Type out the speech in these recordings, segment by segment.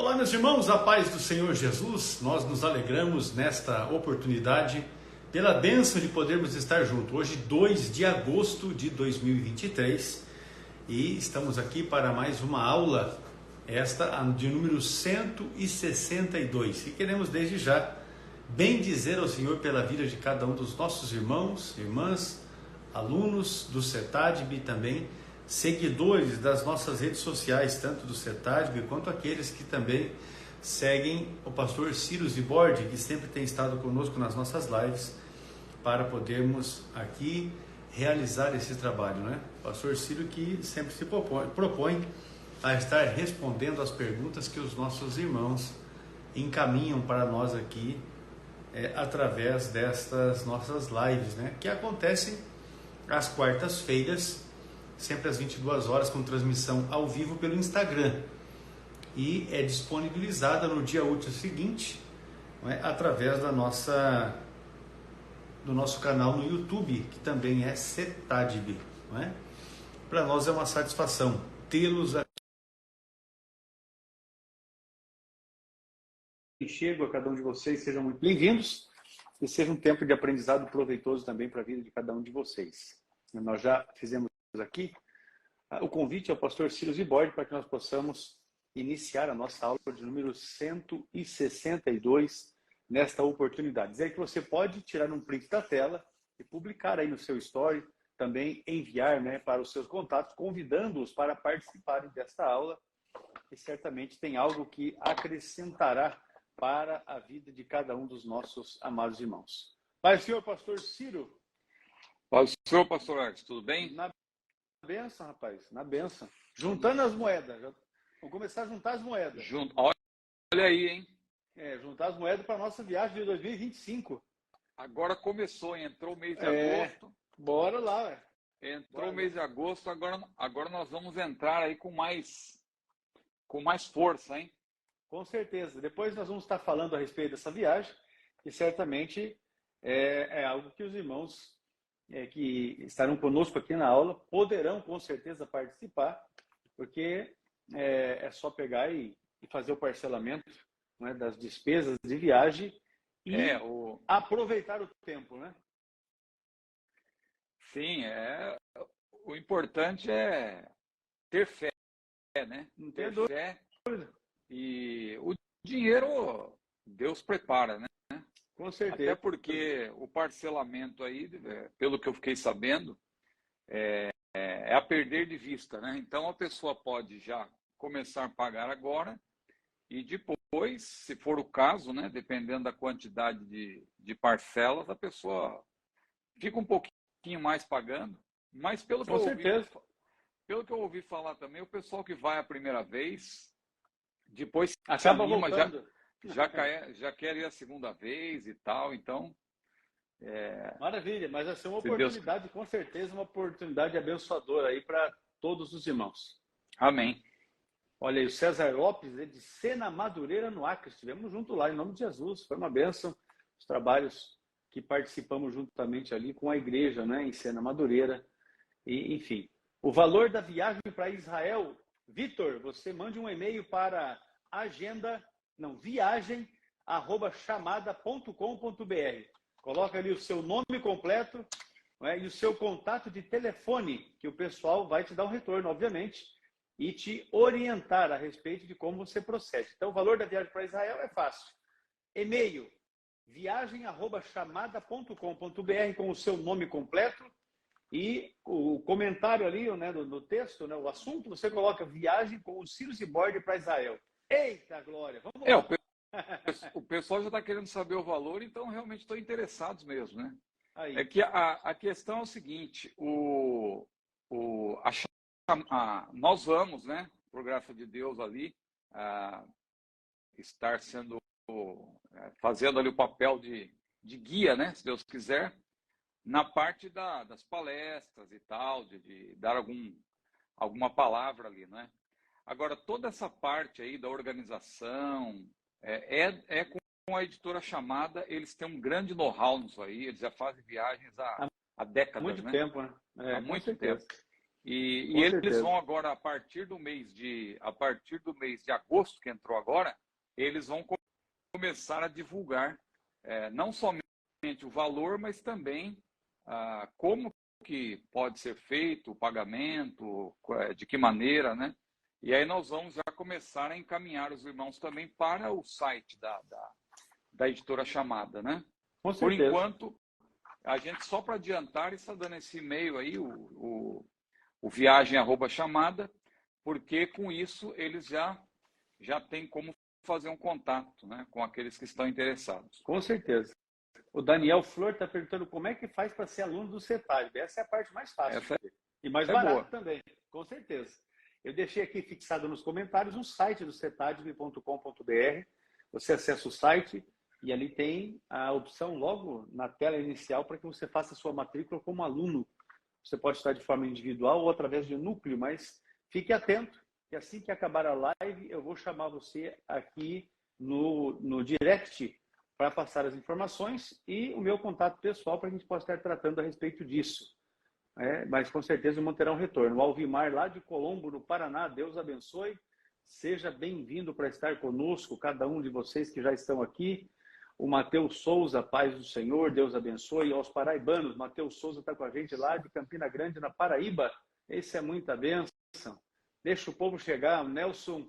Olá, meus irmãos, a paz do Senhor Jesus. Nós nos alegramos nesta oportunidade pela bênção de podermos estar juntos. Hoje, 2 de agosto de 2023, e estamos aqui para mais uma aula, esta de número 162. E queremos desde já bendizer ao Senhor pela vida de cada um dos nossos irmãos, irmãs, alunos do CETADB e também seguidores das nossas redes sociais, tanto do CETADB quanto aqueles que também seguem o pastor Ciro Zibordi, que sempre tem estado conosco nas nossas lives, para podermos aqui realizar esse trabalho, né? O pastor Ciro que sempre se propõe a estar respondendo as perguntas que os nossos irmãos encaminham para nós aqui, através destas nossas lives, né? Que acontecem às quartas-feiras, sempre às 22 horas, com transmissão ao vivo pelo Instagram, e é disponibilizada no dia útil seguinte, através do nosso canal no YouTube, que também é CETADB. Para nós é uma satisfação tê-los aqui. Chego a cada um de vocês, sejam muito bem-vindos, e seja um tempo de aprendizado proveitoso também para a vida de cada um de vocês. Nós já fizemos aqui o convite ao pastor Ciro Zibordi para que nós possamos iniciar a nossa aula de número 162 nesta oportunidade. Dizer que você pode tirar um print da tela e publicar aí no seu story, também enviar, para os seus contatos, convidando-os para participarem desta aula, que certamente tem algo que acrescentará para a vida de cada um dos nossos amados irmãos. Pai, senhor pastor Ciro. Pai, senhor pastor Alex, tudo bem? Na benção, rapaz, na benção. Juntando as moedas. Vamos começar a juntar as moedas. Olha aí, hein? Juntar as moedas para a nossa viagem de 2025. Agora começou, entrou o mês de agosto. Bora lá, velho. Entrou o mês de agosto, agora nós vamos entrar aí com mais força, hein? Com certeza. Depois nós vamos estar falando a respeito dessa viagem, que certamente é algo que os irmãos que estarão conosco aqui na aula poderão com certeza participar, porque é só pegar e fazer o parcelamento, das despesas de viagem e aproveitar o tempo, né? Sim, o importante é ter fé, né? Ter fé. E o dinheiro Deus prepara, né? Com certeza. Até porque o parcelamento aí, pelo que eu fiquei sabendo, é a perder de vista, né? Então a pessoa pode já começar a pagar agora e depois, se for o caso, né, dependendo da quantidade de parcelas, a pessoa fica um pouquinho mais pagando. Mas pelo que eu ouvi falar também, o pessoal que vai a primeira vez, depois acaba voltando. Já quer ir a segunda vez e tal, então... Maravilha, mas vai ser uma oportunidade, com certeza, uma oportunidade abençoadora aí para todos os irmãos. Amém. Olha aí, o César Lopes, de Sena Madureira, no Acre. Estivemos junto lá, em nome de Jesus. Foi uma bênção os trabalhos que participamos juntamente ali com a igreja, em Sena Madureira. E, enfim, o valor da viagem para Israel, Vitor, você mande um e-mail para viagem@chamada.com.br. Coloca ali o seu nome completo, e o seu contato de telefone, que o pessoal vai te dar um retorno, obviamente, e te orientar a respeito de como você procede. Então, o valor da viagem para Israel é fácil. E-mail, viagem@chamada.com.br, com o seu nome completo e o comentário ali, no texto, o assunto, você coloca viagem com o Ciro Zibordi para Israel. Eita, glória! Vamos lá. O pessoal já está querendo saber o valor, então realmente estão interessados mesmo, né? Aí. É que a questão é o seguinte, nós vamos, né, por graça de Deus ali, estar fazendo ali o papel de guia, né, se Deus quiser, na parte das palestras e tal, de dar alguma palavra ali, né? Agora, toda essa parte aí da organização com a editora Chamada, eles têm um grande know-how nisso aí, eles já fazem viagens há décadas, muito né? tempo, né? Há muito tempo. E Com eles certeza. vão agora, a partir do mês de agosto, que entrou agora, eles vão começar a divulgar não somente o valor, mas também como que pode ser feito o pagamento, de que maneira, né? E aí nós vamos já começar a encaminhar os irmãos também para o site da editora Chamada, né? Com Por certeza. enquanto, a gente, só para adiantar, está dando esse e-mail aí, o viagem@chamada, porque com isso eles já têm como fazer um contato, né, com aqueles que estão interessados. Com certeza. O Daniel Flor está perguntando como é que faz para ser aluno do CETAD. Essa é a parte mais fácil. Essa E mais é barato boa. também, com certeza. Eu deixei aqui fixado nos comentários o site do cetadb.com.br. Você acessa o site e ali tem a opção logo na tela inicial para que você faça a sua matrícula como aluno. Você pode estar de forma individual ou através de um núcleo, mas fique atento, que assim que acabar a live, eu vou chamar você aqui no direct para passar as informações e o meu contato pessoal para a gente possa estar tratando a respeito disso. Mas com certeza vão terá um retorno. O Alvimar, lá de Colombo, no Paraná, Deus abençoe. Seja bem-vindo para estar conosco, cada um de vocês que já estão aqui. O Matheus Souza, paz do Senhor, Deus abençoe. E aos paraibanos, Matheus Souza está com a gente lá de Campina Grande, na Paraíba. Esse é muita bênção. Deixa o povo chegar. O Nelson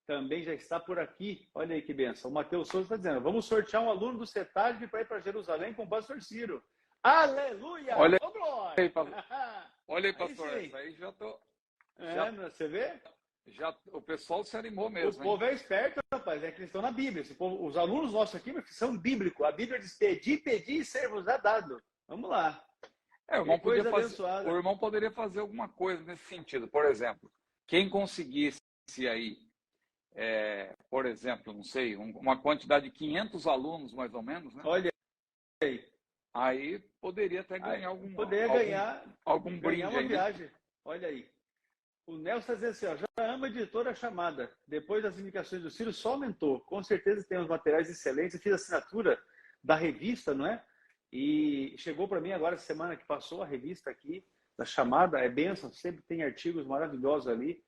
também já está por aqui. Olha aí que bênção. O Matheus Souza está dizendo, vamos sortear um aluno do CETAD para ir para Jerusalém com o pastor Ciro. Aleluia! Olha Ô, glória! Olha aí, pastor, isso aí já tô... Você vê? O pessoal se animou mesmo. O povo é esperto, rapaz, é que eles estão na Bíblia. Os alunos nossos aqui são bíblicos. A Bíblia diz: pedir e ser-vos-á dado. Vamos lá. O irmão poderia fazer alguma coisa nesse sentido. Por exemplo, quem conseguisse aí, por exemplo, não sei, uma quantidade de 500 alunos, mais ou menos, né? Olha aí. Aí poderia até ganhar algum brinde uma aí, viagem. né? Olha aí. O Nelson está dizendo assim, ó, já ama a editora Chamada. Depois das indicações do Ciro, só aumentou. Com certeza tem uns materiais excelentes. Eu fiz a assinatura da revista, não é? E chegou para mim agora, semana que passou, a revista aqui, da Chamada. É bênção, sempre tem artigos maravilhosos ali,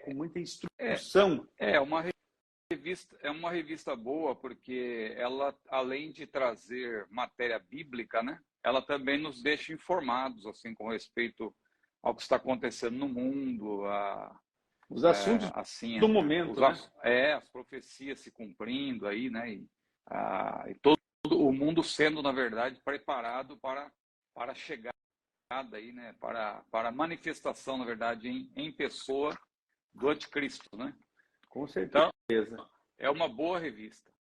com muita instrução. É uma revista boa, porque ela, além de trazer matéria bíblica, né? Ela também nos deixa informados, assim, com respeito ao que está acontecendo no mundo, os assuntos assim, do momento, né? As profecias se cumprindo aí, né? E todo o mundo sendo, na verdade, preparado para a chegada aí, né? Para a manifestação, na verdade, em pessoa do anticristo, né? Com certeza. Então, é uma boa revista.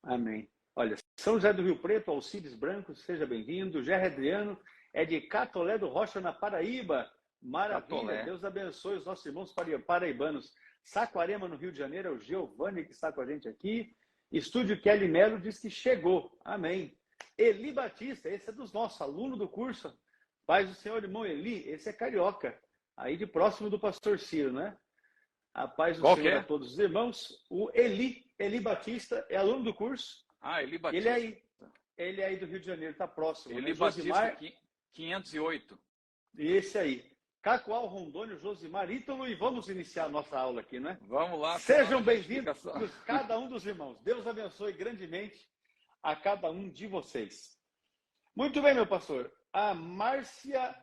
Amém. Olha, São José do Rio Preto, Alcides Branco, seja bem-vindo. Gerry Adriano é de Catolé do Rocha, na Paraíba. Maravilha, Catolé. Deus abençoe os nossos irmãos paraibanos. Saquarema, no Rio de Janeiro, é o Giovanni que está com a gente aqui. Estúdio Kelly Melo diz que chegou. Amém. Eli Batista, esse é dos nossos, aluno do curso. Paz do Senhor, irmão Eli, esse é carioca. Aí de próximo do pastor Ciro, né? A paz do Senhor a todos os irmãos. O Eli Batista, é aluno do curso. Eli Batista. Ele é aí do Rio de Janeiro, está próximo. Eli Batista, 508. Esse aí. Cacoal, Rondônio, Josimar, Ítalo, e vamos iniciar a nossa aula aqui, né? Vamos lá. Sejam bem-vindos, cada um dos irmãos. Deus abençoe grandemente a cada um de vocês. Muito bem, meu pastor. A Márcia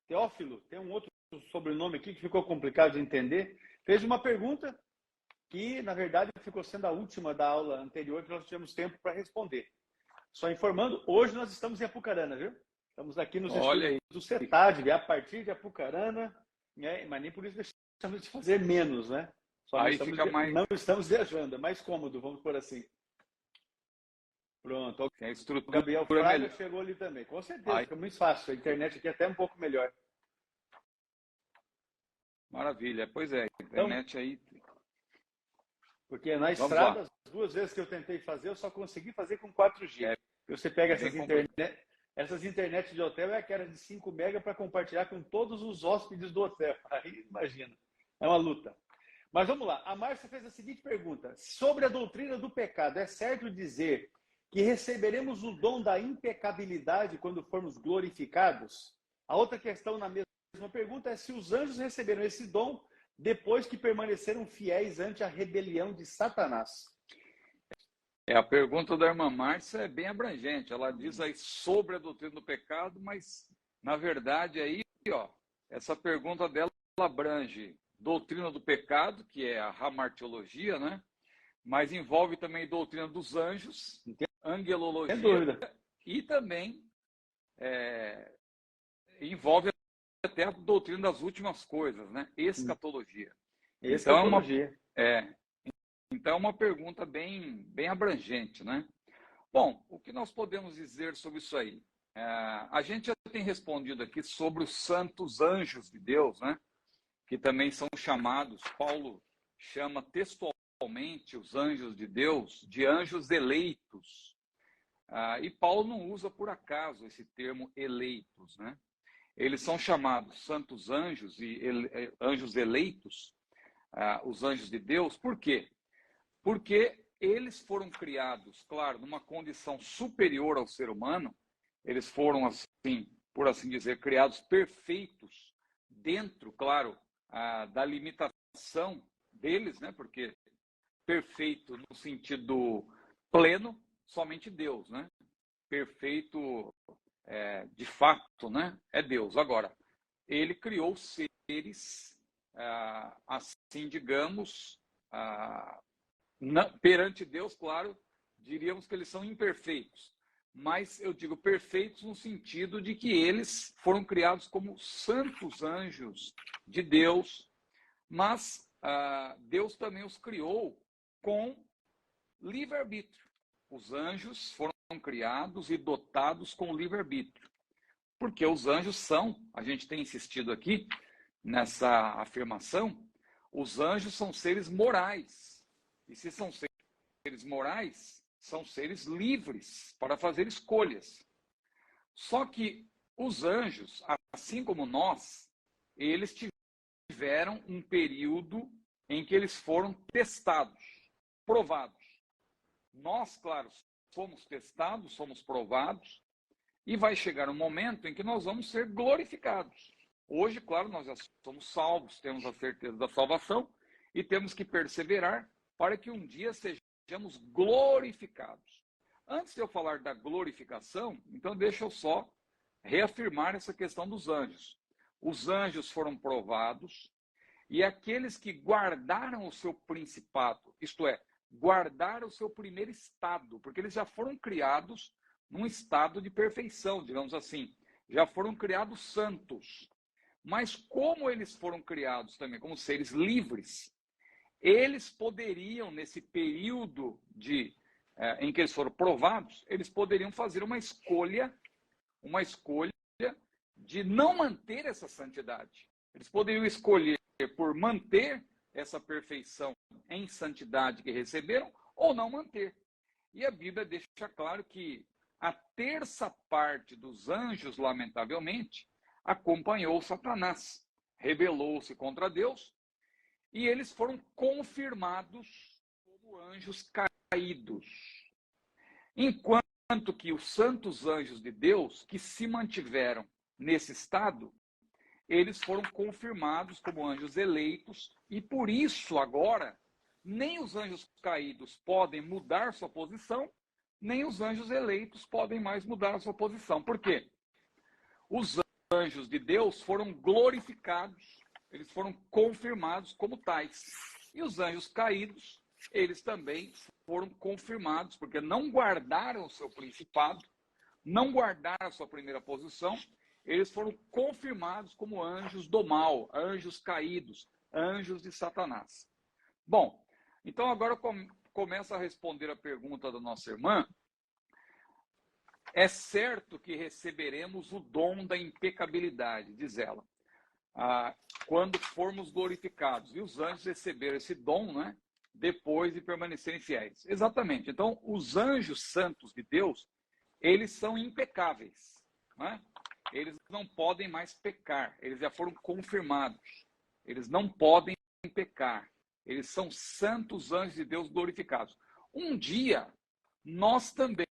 Teófilo, tem um outro sobrenome aqui que ficou complicado de entender, fez uma pergunta que, na verdade, ficou sendo a última da aula anterior, que nós tivemos tempo para responder. Só informando, hoje nós estamos em Apucarana, viu? Estamos aqui nos estúdios do CETAD, a partir de Apucarana, né? Mas nem por isso deixamos de fazer menos, né? Só aí não estamos viajando, é mais cômodo, vamos por assim. Pronto. O Gabriel Fraga chegou ali também. Com certeza, fica muito fácil. A internet aqui é até um pouco melhor. Maravilha. Pois é, a internet aí... Porque na estrada, as 2 vezes que eu tentei fazer, eu só consegui fazer com 4G. Você pega essas internet de hotel, é aquela de 5 mega para compartilhar com todos os hóspedes do hotel. Aí, imagina. É uma luta. Mas vamos lá. A Márcia fez a seguinte pergunta. Sobre a doutrina do pecado, é certo dizer que receberemos o dom da impecabilidade quando formos glorificados? A outra questão na mesma pergunta é se os anjos receberam esse dom depois que permaneceram fiéis ante a rebelião de Satanás. A pergunta da irmã Márcia é bem abrangente. Ela diz aí sobre a doutrina do pecado, mas na verdade aí, essa pergunta dela abrange doutrina do pecado, que é a hamartiologia, né? Mas envolve também doutrina dos anjos, angelologia, e também envolve até a doutrina das últimas coisas, né? Escatologia. Escatologia. Então é uma pergunta bem abrangente, né? Bom, o que nós podemos dizer sobre isso aí? A gente já tem respondido aqui sobre os santos anjos de Deus, né? Que também são chamados, Paulo chama textualmente os anjos de Deus de anjos eleitos. E Paulo não usa por acaso esse termo eleitos, né? Eles são chamados santos anjos e anjos eleitos, os anjos de Deus, por quê? Porque eles foram criados, claro, numa condição superior ao ser humano. Eles foram, assim, por assim dizer, criados perfeitos dentro, claro, da limitação deles, né? Porque perfeito no sentido pleno, somente Deus, né? Perfeito, de fato, né? É Deus. Agora, ele criou seres, assim, digamos, perante Deus, claro, diríamos que eles são imperfeitos. Mas eu digo perfeitos no sentido de que eles foram criados como santos anjos de Deus, mas Deus também os criou com livre-arbítrio. Os anjos foram criados e dotados com livre-arbítrio. Porque os anjos são, a gente tem insistido aqui nessa afirmação, os anjos são seres morais. E se são seres morais, são seres livres para fazer escolhas. Só que os anjos, assim como nós, eles tiveram um período em que eles foram testados, provados. Nós, claro, somos testados, somos provados, e vai chegar um momento em que nós vamos ser glorificados. Hoje, claro, nós já somos salvos, temos a certeza da salvação e temos que perseverar para que um dia sejamos glorificados. Antes de eu falar da glorificação, então deixa eu só reafirmar essa questão dos anjos. Os anjos foram provados e aqueles que guardaram o seu principado, isto é, guardaram o seu primeiro estado, porque eles já foram criados num estado de perfeição, digamos assim, já foram criados santos. Mas como eles foram criados também como seres livres, eles poderiam, nesse período em que eles foram provados, eles poderiam fazer uma escolha de não manter essa santidade. Eles poderiam escolher por manter essa perfeição em santidade que receberam ou não manter. E a Bíblia deixa claro que a terça parte dos anjos, lamentavelmente, acompanhou Satanás, rebelou-se contra Deus, e eles foram confirmados como anjos caídos. Enquanto que os santos anjos de Deus, que se mantiveram nesse estado, eles foram confirmados como anjos eleitos, e por isso agora, nem os anjos caídos podem mudar sua posição, nem os anjos eleitos podem mais mudar a sua posição. Por quê? Os anjos de Deus foram glorificados, eles foram confirmados como tais. E os anjos caídos, eles também foram confirmados, porque não guardaram o seu principado, não guardaram a sua primeira posição, eles foram confirmados como anjos do mal, anjos caídos, anjos de Satanás. Bom, então agora começa a responder a pergunta da nossa irmã. É certo que receberemos o dom da impecabilidade, diz ela, quando formos glorificados. E os anjos receberam esse dom, né, depois de permanecerem fiéis. Exatamente. Então, os anjos santos de Deus, eles são impecáveis, né? Eles não podem mais pecar. Eles já foram confirmados. Eles não podem pecar. Eles são santos anjos de Deus glorificados. Um dia, nós também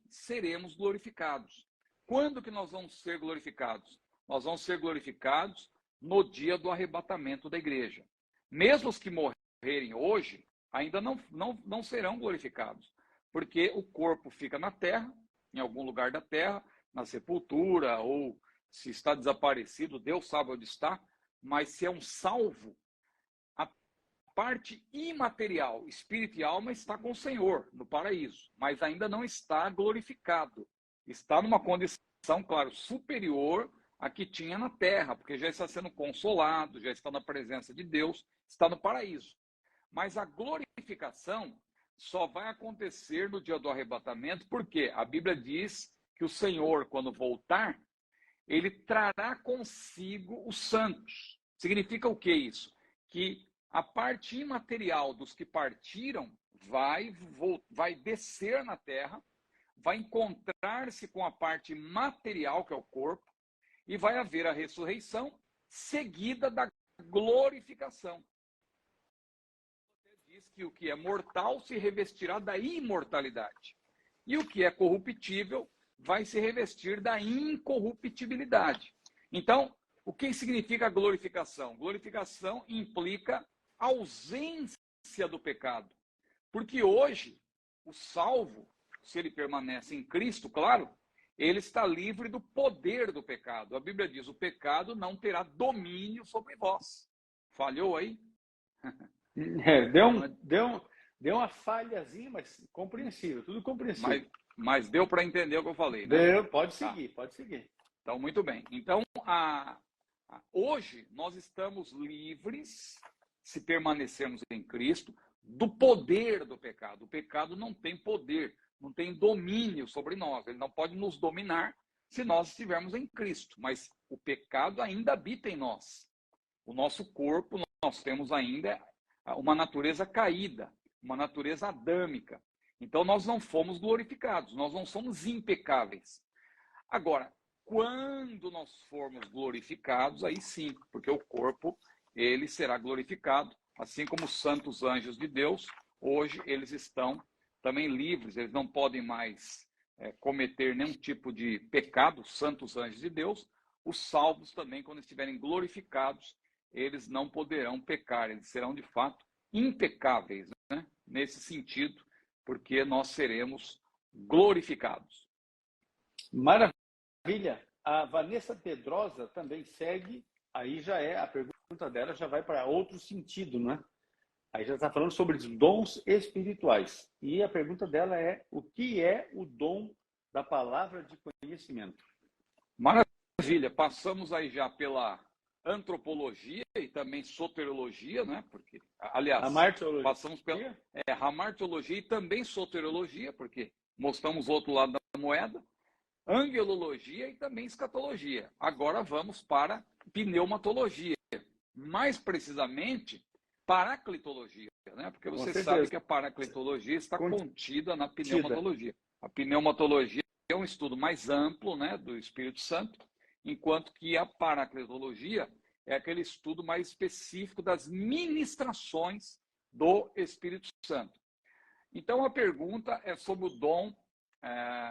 seremos glorificados. Quando que nós vamos ser glorificados? Nós vamos ser glorificados no dia do arrebatamento da igreja. Mesmo os que morrerem hoje, ainda não serão glorificados, porque o corpo fica na terra, em algum lugar da terra, na sepultura, ou se está desaparecido, Deus sabe onde está, mas se é um salvo, a parte imaterial, espírito e alma, está com o Senhor, no paraíso, mas ainda não está glorificado. Está numa condição, claro, superior à que tinha na terra, porque já está sendo consolado, já está na presença de Deus, está no paraíso. Mas a glorificação só vai acontecer no dia do arrebatamento, porque a Bíblia diz que o Senhor, quando voltar, ele trará consigo os santos. Significa o que isso? Que a parte imaterial dos que partiram vai descer na terra, vai encontrar-se com a parte material, que é o corpo, e vai haver a ressurreição seguida da glorificação. Diz que o que é mortal se revestirá da imortalidade, e o que é corruptível vai se revestir da incorruptibilidade. Então, o que significa glorificação? Glorificação implica ausência do pecado. Porque hoje, o salvo, se ele permanece em Cristo, claro, ele está livre do poder do pecado. A Bíblia diz, o pecado não terá domínio sobre vós. Falhou aí? Deu uma falhazinha, mas compreensível, tudo compreensível. Mas deu para entender o que eu falei, né? Deu, pode seguir, tá. Pode seguir. Então, muito bem. Então, hoje nós estamos livres, se permanecermos em Cristo, do poder do pecado. O pecado não tem poder, não tem domínio sobre nós. Ele não pode nos dominar se nós estivermos em Cristo. Mas o pecado ainda habita em nós. O nosso corpo, nós temos ainda uma natureza caída, uma natureza adâmica. Então, nós não fomos glorificados, nós não somos impecáveis. Agora, quando nós formos glorificados, aí sim, porque o corpo, ele será glorificado, assim como os santos anjos de Deus, hoje eles estão também livres, eles não podem mais cometer nenhum tipo de pecado, os santos anjos de Deus. Os salvos também, quando estiverem glorificados, eles não poderão pecar, eles serão de fato impecáveis, né? Nesse sentido, porque nós seremos glorificados. Maravilha. A Vanessa Pedrosa também segue, aí já a pergunta dela já vai para outro sentido, né? Aí já está falando sobre os dons espirituais. E a pergunta dela é, o que é o dom da palavra de conhecimento? Maravilha. Passamos aí já pela antropologia e também soteriologia, né? Porque, aliás, passamos pela ramartiologia e também soteriologia, porque mostramos o outro lado da moeda, angelologia e também escatologia. Agora vamos para pneumatologia, mais precisamente paraclitologia, né? Porque você sabe que a paraclitologia está contida na pneumatologia. A pneumatologia é um estudo mais amplo, né, do Espírito Santo, enquanto que a paracletologia é aquele estudo mais específico das ministrações do Espírito Santo. Então, a pergunta é sobre o dom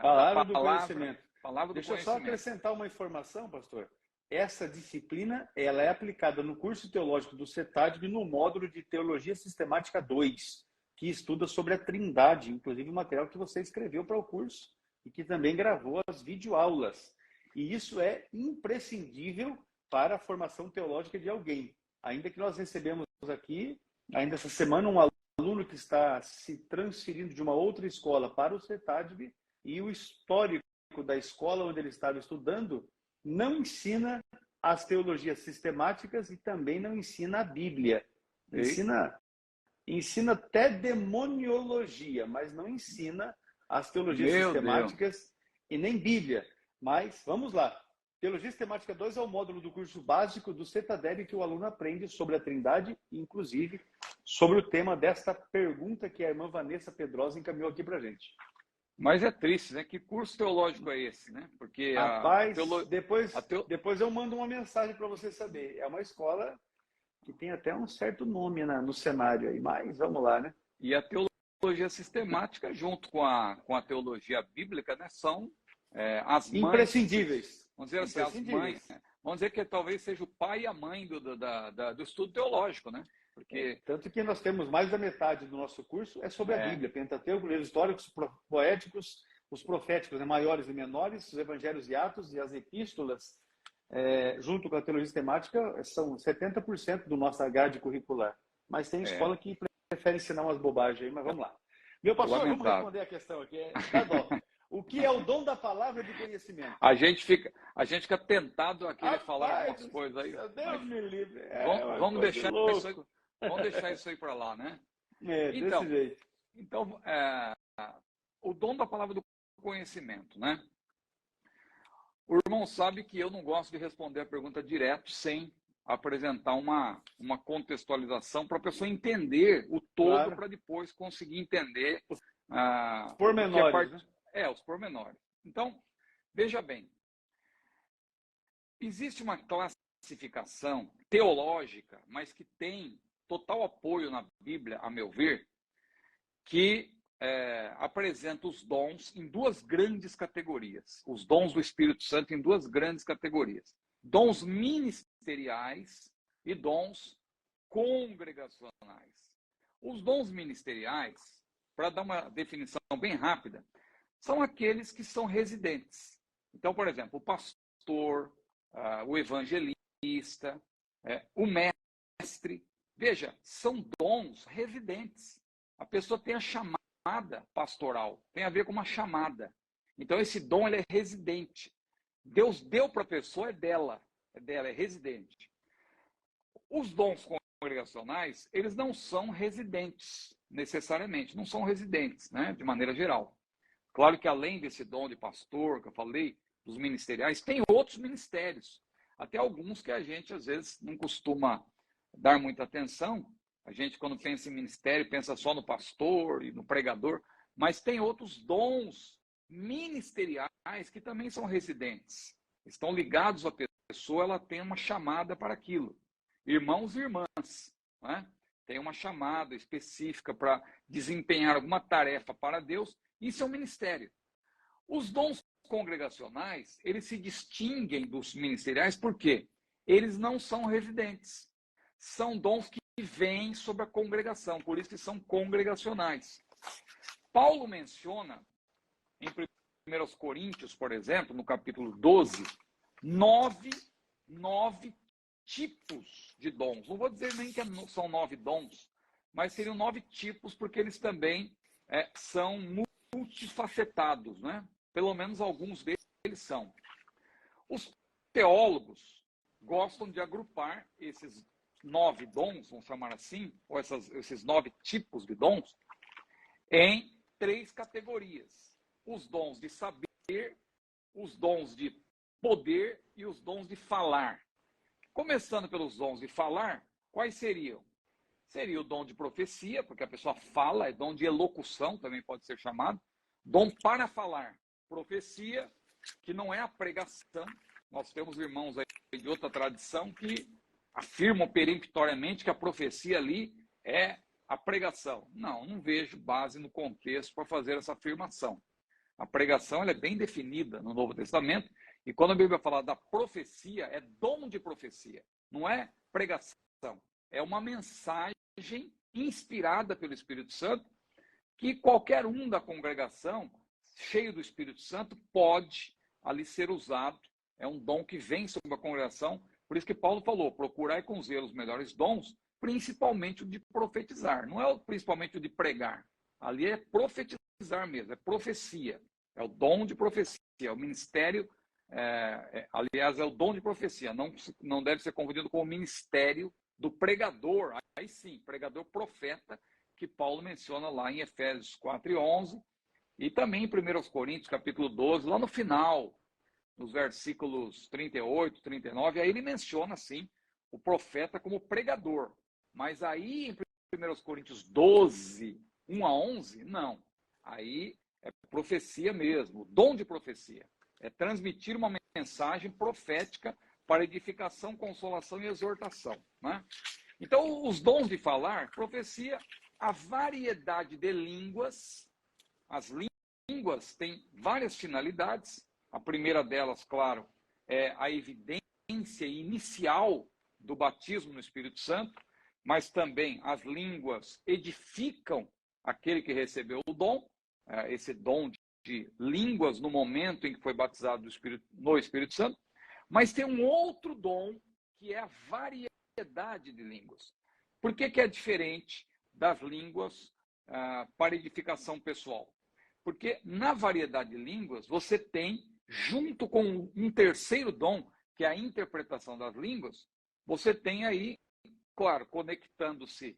palavra do conhecimento. Deixa eu só acrescentar uma informação, pastor. Essa disciplina ela é aplicada no curso teológico do CETAD no módulo de Teologia Sistemática 2, que estuda sobre a Trindade, inclusive o material que você escreveu para o curso e que também gravou as videoaulas. E isso é imprescindível para a formação teológica de alguém. Ainda que nós recebemos aqui, ainda essa semana, um aluno que está se transferindo de uma outra escola para o CETAD e o histórico da escola onde ele estava estudando não ensina as teologias sistemáticas e também não ensina a Bíblia. Ensina até demoniologia, mas não ensina as teologias sistemáticas e nem Bíblia. Mas, vamos lá. Teologia Sistemática 2 é o módulo do curso básico do CETADEB que o aluno aprende sobre a Trindade, inclusive sobre o tema desta pergunta que a irmã Vanessa Pedrosa encaminhou aqui para a gente. Mas é triste, né? Que curso teológico é esse, né? Porque rapaz, depois eu mando uma mensagem para você saber. É uma escola que tem até um certo nome no cenário aí, mas vamos lá, né? E a teologia sistemática, junto com a teologia bíblica, né, são as mães. Imprescindíveis. Vamos dizer assim, as mães. Vamos dizer que talvez seja o pai e a mãe do estudo teológico, né? Porque... Tanto que nós temos mais da metade do nosso curso é sobre a Bíblia, Pentateuco, livros históricos, poéticos, os proféticos, né, maiores e menores, os evangelhos e atos e as epístolas, junto com a teologia sistemática, são 70% do nossa grade curricular. Mas tem escola que prefere ensinar umas bobagens aí, mas vamos lá. Meu pastor, vamos responder a questão aqui. Dá dó. O que é o dom da palavra de conhecimento? A gente fica tentado a querer falar algumas coisas aí. Deus me livre. Vamos deixar isso aí para lá, né? Desse jeito. Então, o dom da palavra do conhecimento, né? O irmão sabe que eu não gosto de responder a pergunta direto sem apresentar uma contextualização para a pessoa entender o todo, para depois conseguir entender os pormenores. Os pormenores. Então, veja bem, existe uma classificação teológica, mas que tem total apoio na Bíblia, a meu ver, que apresenta os dons em duas grandes categorias. Os dons do Espírito Santo em duas grandes categorias. Dons ministeriais e dons congregacionais. Os dons ministeriais, para dar uma definição bem rápida, são aqueles que são residentes. Então, por exemplo, o pastor, o evangelista, o mestre. Veja, são dons residentes. A pessoa tem a chamada pastoral, tem a ver com uma chamada. Então, esse dom ele é residente. Deus deu para a pessoa, é dela, é residente. Os dons congregacionais, eles não são residentes, necessariamente, não são residentes, né, de maneira geral. Claro que além desse dom de pastor, que eu falei, dos ministeriais, tem outros ministérios. Até alguns que a gente, às vezes, não costuma dar muita atenção. A gente, quando pensa em ministério, pensa só no pastor e no pregador. Mas tem outros dons ministeriais que também são residentes. Estão ligados à pessoa, ela tem uma chamada para aquilo. Irmãos e irmãs, né? Tem uma chamada específica para desempenhar alguma tarefa para Deus. Isso é um ministério. Os dons congregacionais, eles se distinguem dos ministeriais porque eles não são residentes. São dons que vêm sobre a congregação, por isso que são congregacionais. Paulo menciona, em 1 Coríntios, por exemplo, no capítulo 12, nove tipos de dons. Não vou dizer nem que são 9 dons, mas seriam 9 tipos, porque eles também são multifacetados, né? Pelo menos alguns deles são. Os teólogos gostam de agrupar esses 9 dons, vamos chamar assim, ou esses 9 tipos de dons, em 3 categorias. Os dons de saber, os dons de poder e os dons de falar. Começando pelos dons de falar, quais seriam? Seria o dom de profecia, porque a pessoa fala, é dom de elocução, também pode ser chamado. Dom para falar. Profecia, que não é a pregação. Nós temos irmãos aí de outra tradição que afirmam peremptoriamente que a profecia ali é a pregação. Não vejo base no contexto para fazer essa afirmação. A pregação ela é bem definida no Novo Testamento, e quando a Bíblia fala da profecia, é dom de profecia, não é pregação. É uma mensagem inspirada pelo Espírito Santo, que qualquer um da congregação, cheio do Espírito Santo, pode ali ser usado. É um dom que vem sobre a congregação. Por isso que Paulo falou, procurai com zelo os melhores dons, principalmente o de profetizar. Não é principalmente o de pregar. Ali é profetizar mesmo, é profecia. É o dom de profecia, é o ministério, aliás, é o dom de profecia. Não deve ser confundido com o ministério do pregador. Aí sim, pregador profeta, que Paulo menciona lá em Efésios 4:11, e também em 1 Coríntios, capítulo 12, lá no final, nos versículos 38, 39, aí ele menciona, sim, o profeta como pregador. Mas aí, em 1 Coríntios 12, 1-11, não. Aí é profecia mesmo, dom de profecia. É transmitir uma mensagem profética para edificação, consolação e exortação, né? Então, os dons de falar, profecia, a variedade de línguas, as línguas têm várias finalidades. A primeira delas, claro, é a evidência inicial do batismo no Espírito Santo, mas também as línguas edificam aquele que recebeu o dom, esse dom de línguas no momento em que foi batizado no Espírito Santo. Mas tem um outro dom, que é a variedade de línguas. Por que é diferente das línguas para edificação pessoal? Porque na variedade de línguas, você tem, junto com um terceiro dom, que é a interpretação das línguas, você tem aí, claro, conectando-se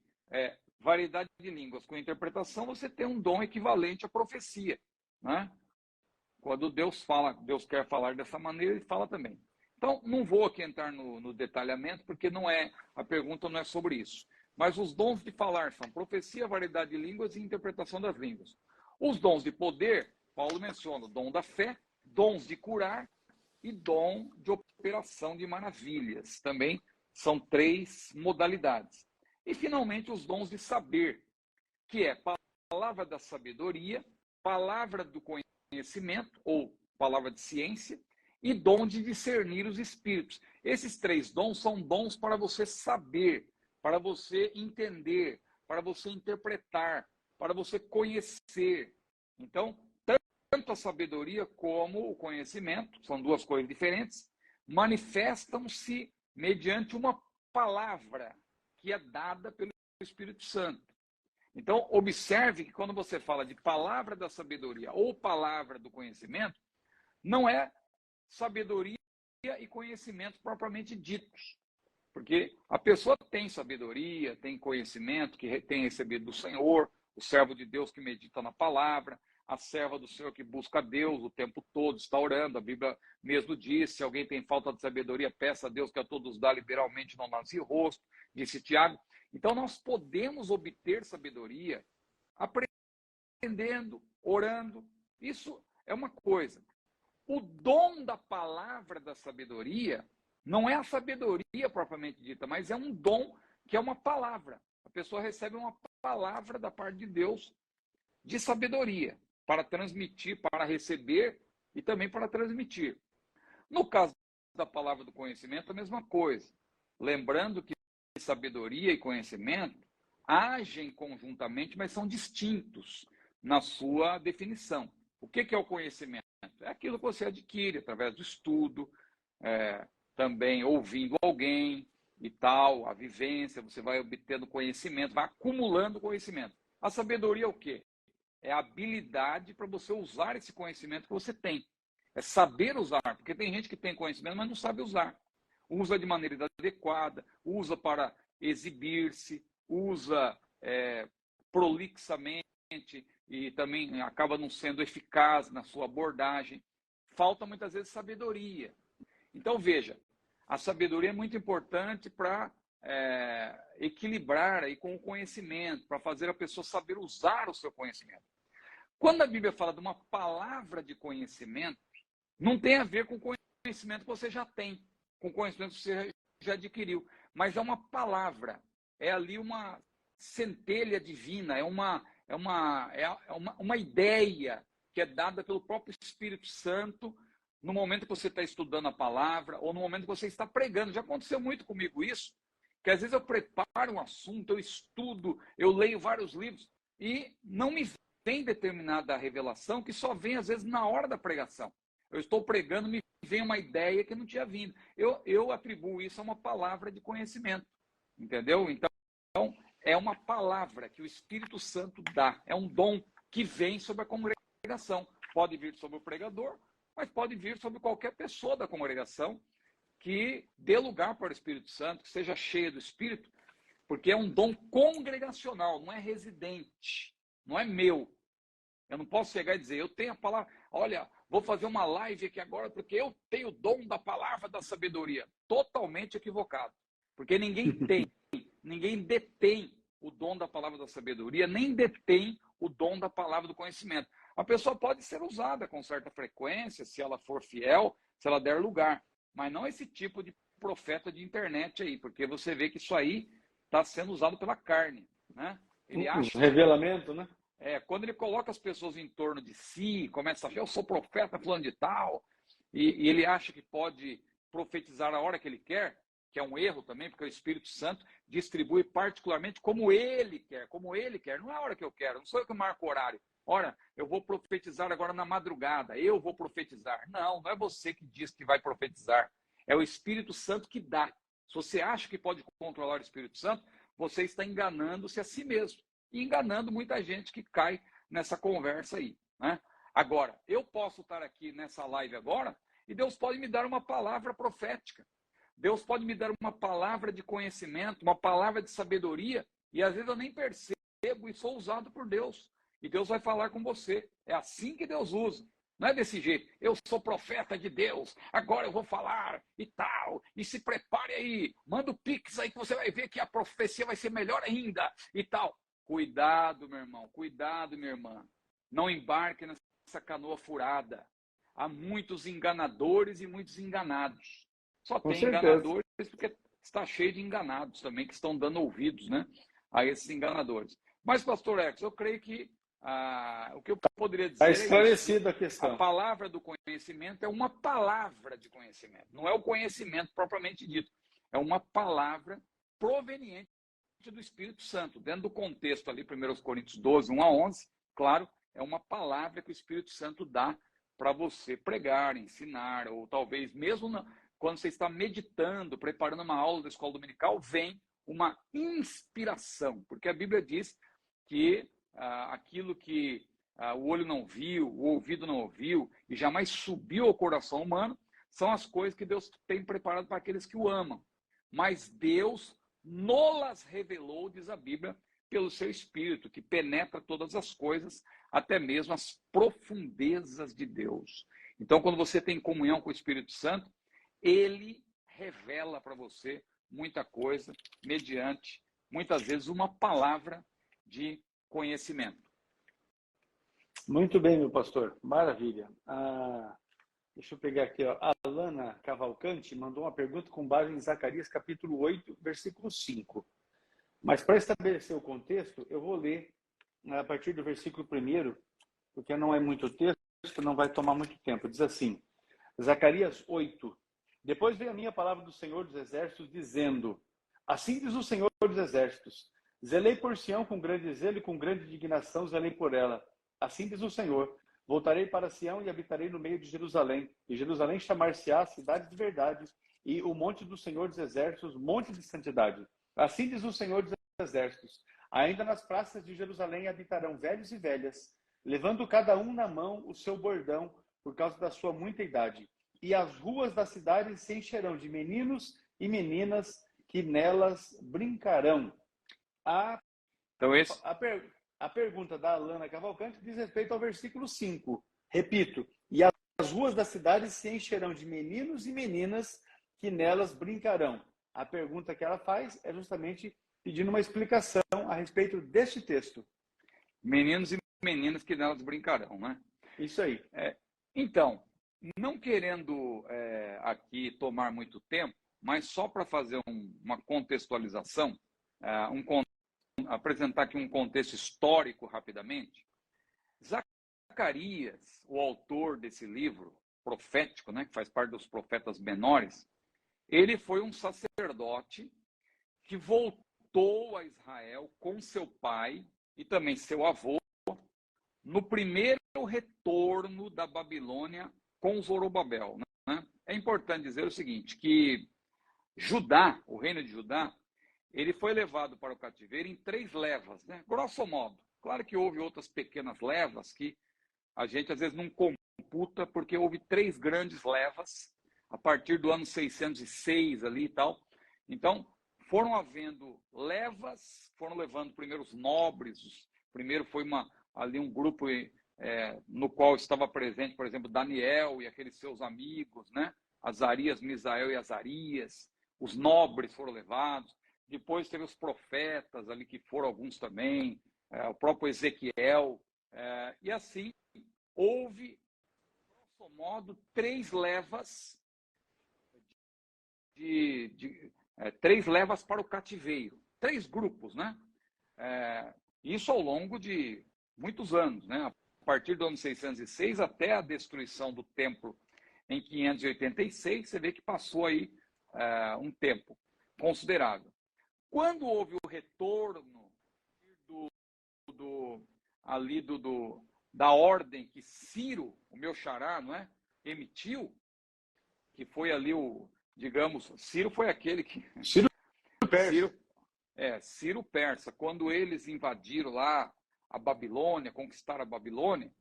variedade de línguas com interpretação, você tem um dom equivalente à profecia, né? Quando Deus Deus quer falar dessa maneira, ele fala também. Então, não vou aqui entrar no detalhamento, porque a pergunta não é sobre isso. Mas os dons de falar são profecia, variedade de línguas e interpretação das línguas. Os dons de poder, Paulo menciona o dom da fé, dons de curar e dom de operação de maravilhas. Também são 3 modalidades. E, finalmente, os dons de saber, que é palavra da sabedoria, palavra do conhecimento, ou palavra de ciência, e dom de discernir os espíritos. Esses 3 dons são dons para você saber, para você entender, para você interpretar, para você conhecer. Então, tanto a sabedoria como o conhecimento, são 2 coisas diferentes, manifestam-se mediante uma palavra que é dada pelo Espírito Santo. Então, observe que quando você fala de palavra da sabedoria ou palavra do conhecimento, não é sabedoria e conhecimento propriamente ditos. Porque a pessoa tem sabedoria, tem conhecimento que tem recebido do Senhor, o servo de Deus que medita na palavra, a serva do Senhor que busca a Deus o tempo todo, está orando. A Bíblia mesmo diz, se alguém tem falta de sabedoria, peça a Deus que a todos dá liberalmente, não nasce rosto, disse Tiago. Então nós podemos obter sabedoria aprendendo, orando. Isso é uma coisa. O dom da palavra da sabedoria não é a sabedoria propriamente dita, mas é um dom que é uma palavra. A pessoa recebe uma palavra da parte de Deus de sabedoria para transmitir, para receber e também para transmitir. No caso da palavra do conhecimento, a mesma coisa. Lembrando que sabedoria e conhecimento agem conjuntamente, mas são distintos na sua definição. O que é o conhecimento? É aquilo que você adquire através do estudo, também ouvindo alguém e tal, a vivência, você vai obtendo conhecimento, vai acumulando conhecimento. A sabedoria é o quê? É a habilidade para você usar esse conhecimento que você tem. É saber usar, porque tem gente que tem conhecimento, mas não sabe usar. Usa de maneira adequada, usa para exibir-se, usa prolixamente e também acaba não sendo eficaz na sua abordagem. Falta muitas vezes sabedoria. Então, veja, a sabedoria é muito importante para equilibrar aí com o conhecimento, para fazer a pessoa saber usar o seu conhecimento. Quando a Bíblia fala de uma palavra de conhecimento, não tem a ver com o conhecimento que você já tem, com o conhecimento que você já adquiriu, mas é uma palavra, é ali uma centelha divina, é uma ideia que é dada pelo próprio Espírito Santo no momento que você está estudando a palavra ou no momento que você está pregando. Já aconteceu muito comigo isso, que às vezes eu preparo um assunto, eu estudo, eu leio vários livros e não me vem determinada revelação que só vem às vezes na hora da pregação. Eu estou pregando, me vem uma ideia que não tinha vindo. Eu atribuo isso a uma palavra de conhecimento, entendeu? Então, é uma palavra que o Espírito Santo dá, é um dom que vem sobre a congregação. Pode vir sobre o pregador, mas pode vir sobre qualquer pessoa da congregação que dê lugar para o Espírito Santo, que seja cheia do Espírito, porque é um dom congregacional, não é residente, não é meu. Eu não posso chegar e dizer, eu tenho a palavra, olha, vou fazer uma live aqui agora porque eu tenho o dom da palavra da sabedoria. Totalmente equivocado, porque ninguém detém o dom da palavra da sabedoria, nem detém o dom da palavra do conhecimento. A pessoa pode ser usada com certa frequência, se ela for fiel, se ela der lugar, mas não esse tipo de profeta de internet aí, porque você vê que isso aí está sendo usado pela carne, né? Ele acha... Revelamento, né? Quando ele coloca as pessoas em torno de si, começa a achar, eu sou profeta fulano de tal, e ele acha que pode profetizar a hora que ele quer, que é um erro também, porque o Espírito Santo distribui particularmente como ele quer, não é a hora que eu quero, não sou eu que marco o horário. Ora, eu vou profetizar agora na madrugada, eu vou profetizar. Não, não é você que diz que vai profetizar, é o Espírito Santo que dá. Se você acha que pode controlar o Espírito Santo, você está enganando-se a si mesmo e enganando muita gente que cai nessa conversa aí, né? Agora, eu posso estar aqui nessa live agora e Deus pode me dar uma palavra profética. Deus pode me dar uma palavra de conhecimento, uma palavra de sabedoria, e às vezes eu nem percebo e sou usado por Deus. E Deus vai falar com você. É assim que Deus usa. Não é desse jeito. Eu sou profeta de Deus, agora eu vou falar e tal. E se prepare aí, manda o Pix aí que você vai ver que a profecia vai ser melhor ainda e tal. Cuidado, meu irmão, cuidado, minha irmã. Não embarque nessa canoa furada. Há muitos enganadores e muitos enganados. Só Com tem certeza. enganadores porque está cheio de enganados também, que estão dando ouvidos, né, a esses enganadores. Mas, pastor Ex, eu creio que o que eu poderia dizer Está é isso. esclarecida a questão. A palavra do conhecimento é uma palavra de conhecimento. Não é o conhecimento propriamente dito. É uma palavra proveniente do Espírito Santo. Dentro do contexto ali, 1 Coríntios 12, 1 a 11, claro, é uma palavra que o Espírito Santo dá para você pregar, ensinar, ou talvez mesmo quando você está meditando, preparando uma aula da escola dominical, vem uma inspiração, porque a Bíblia diz que aquilo que o olho não viu, o ouvido não ouviu e jamais subiu ao coração humano, são as coisas que Deus tem preparado para aqueles que o amam. Mas Deus nolas revelou, diz a Bíblia, pelo seu Espírito, que penetra todas as coisas, até mesmo as profundezas de Deus. Então, quando você tem comunhão com o Espírito Santo, ele revela para você muita coisa, mediante, muitas vezes, uma palavra de conhecimento. Muito bem, meu pastor. Maravilha. Deixa eu pegar aqui, ó. A Alana Cavalcante mandou uma pergunta com base em Zacarias capítulo 8, versículo 5. Mas para estabelecer o contexto, eu vou ler a partir do versículo 1, porque não é muito texto, não vai tomar muito tempo. Diz assim, Zacarias 8. Depois veio a minha palavra do Senhor dos Exércitos, dizendo, assim diz o Senhor dos Exércitos, zelei por Sião com grande zelo e com grande indignação zelei por ela. Assim diz o Senhor, voltarei para Sião e habitarei no meio de Jerusalém. E Jerusalém chamar-se-á cidade de verdade, e o monte do Senhor dos Exércitos, monte de santidade. Assim diz o Senhor dos Exércitos, ainda nas praças de Jerusalém habitarão velhos e velhas, levando cada um na mão o seu bordão, por causa da sua muita idade. E as ruas da cidade se encherão de meninos e meninas que nelas brincarão. A pergunta da Alana Cavalcante diz respeito ao versículo 5. Repito, e as ruas da cidade se encherão de meninos e meninas que nelas brincarão. A pergunta que ela faz é justamente pedindo uma explicação a respeito deste texto. Meninos e meninas que nelas brincarão, né? Isso aí. Então, não querendo aqui tomar muito tempo, mas só para fazer uma contextualização, apresentar aqui um contexto histórico rapidamente. Zacarias, o autor desse livro profético, né, que faz parte dos profetas menores, ele foi um sacerdote que voltou a Israel com seu pai e também seu avô no primeiro retorno da Babilônia com Zorobabel, né? É importante dizer o seguinte, que Judá, o reino de Judá, ele foi levado para o cativeiro em 3 levas, né? Grosso modo. Claro que houve outras pequenas levas que a gente às vezes não computa, porque houve 3 grandes levas a partir do ano 606 ali e tal. Então, foram havendo levas, foram levando primeiro os nobres, primeiro foi ali um grupo no qual estava presente, por exemplo, Daniel e aqueles seus amigos, né? Azarias, Misael e Azarias, os nobres foram levados. Depois teve os profetas ali, que foram alguns também, o próprio Ezequiel. E assim, houve, grosso modo, 3 levas 3 levas para o cativeiro. 3 grupos, né? Isso ao longo de muitos anos, né? A partir do ano 606 até a destruição do templo em 586, você vê que passou aí um tempo considerável. Quando houve o retorno da ordem que Ciro, o meu xará, não é, emitiu, que foi ali digamos, Ciro foi aquele que... Ciro Persa. Ciro Persa, quando eles invadiram lá a Babilônia, conquistaram a Babilônia,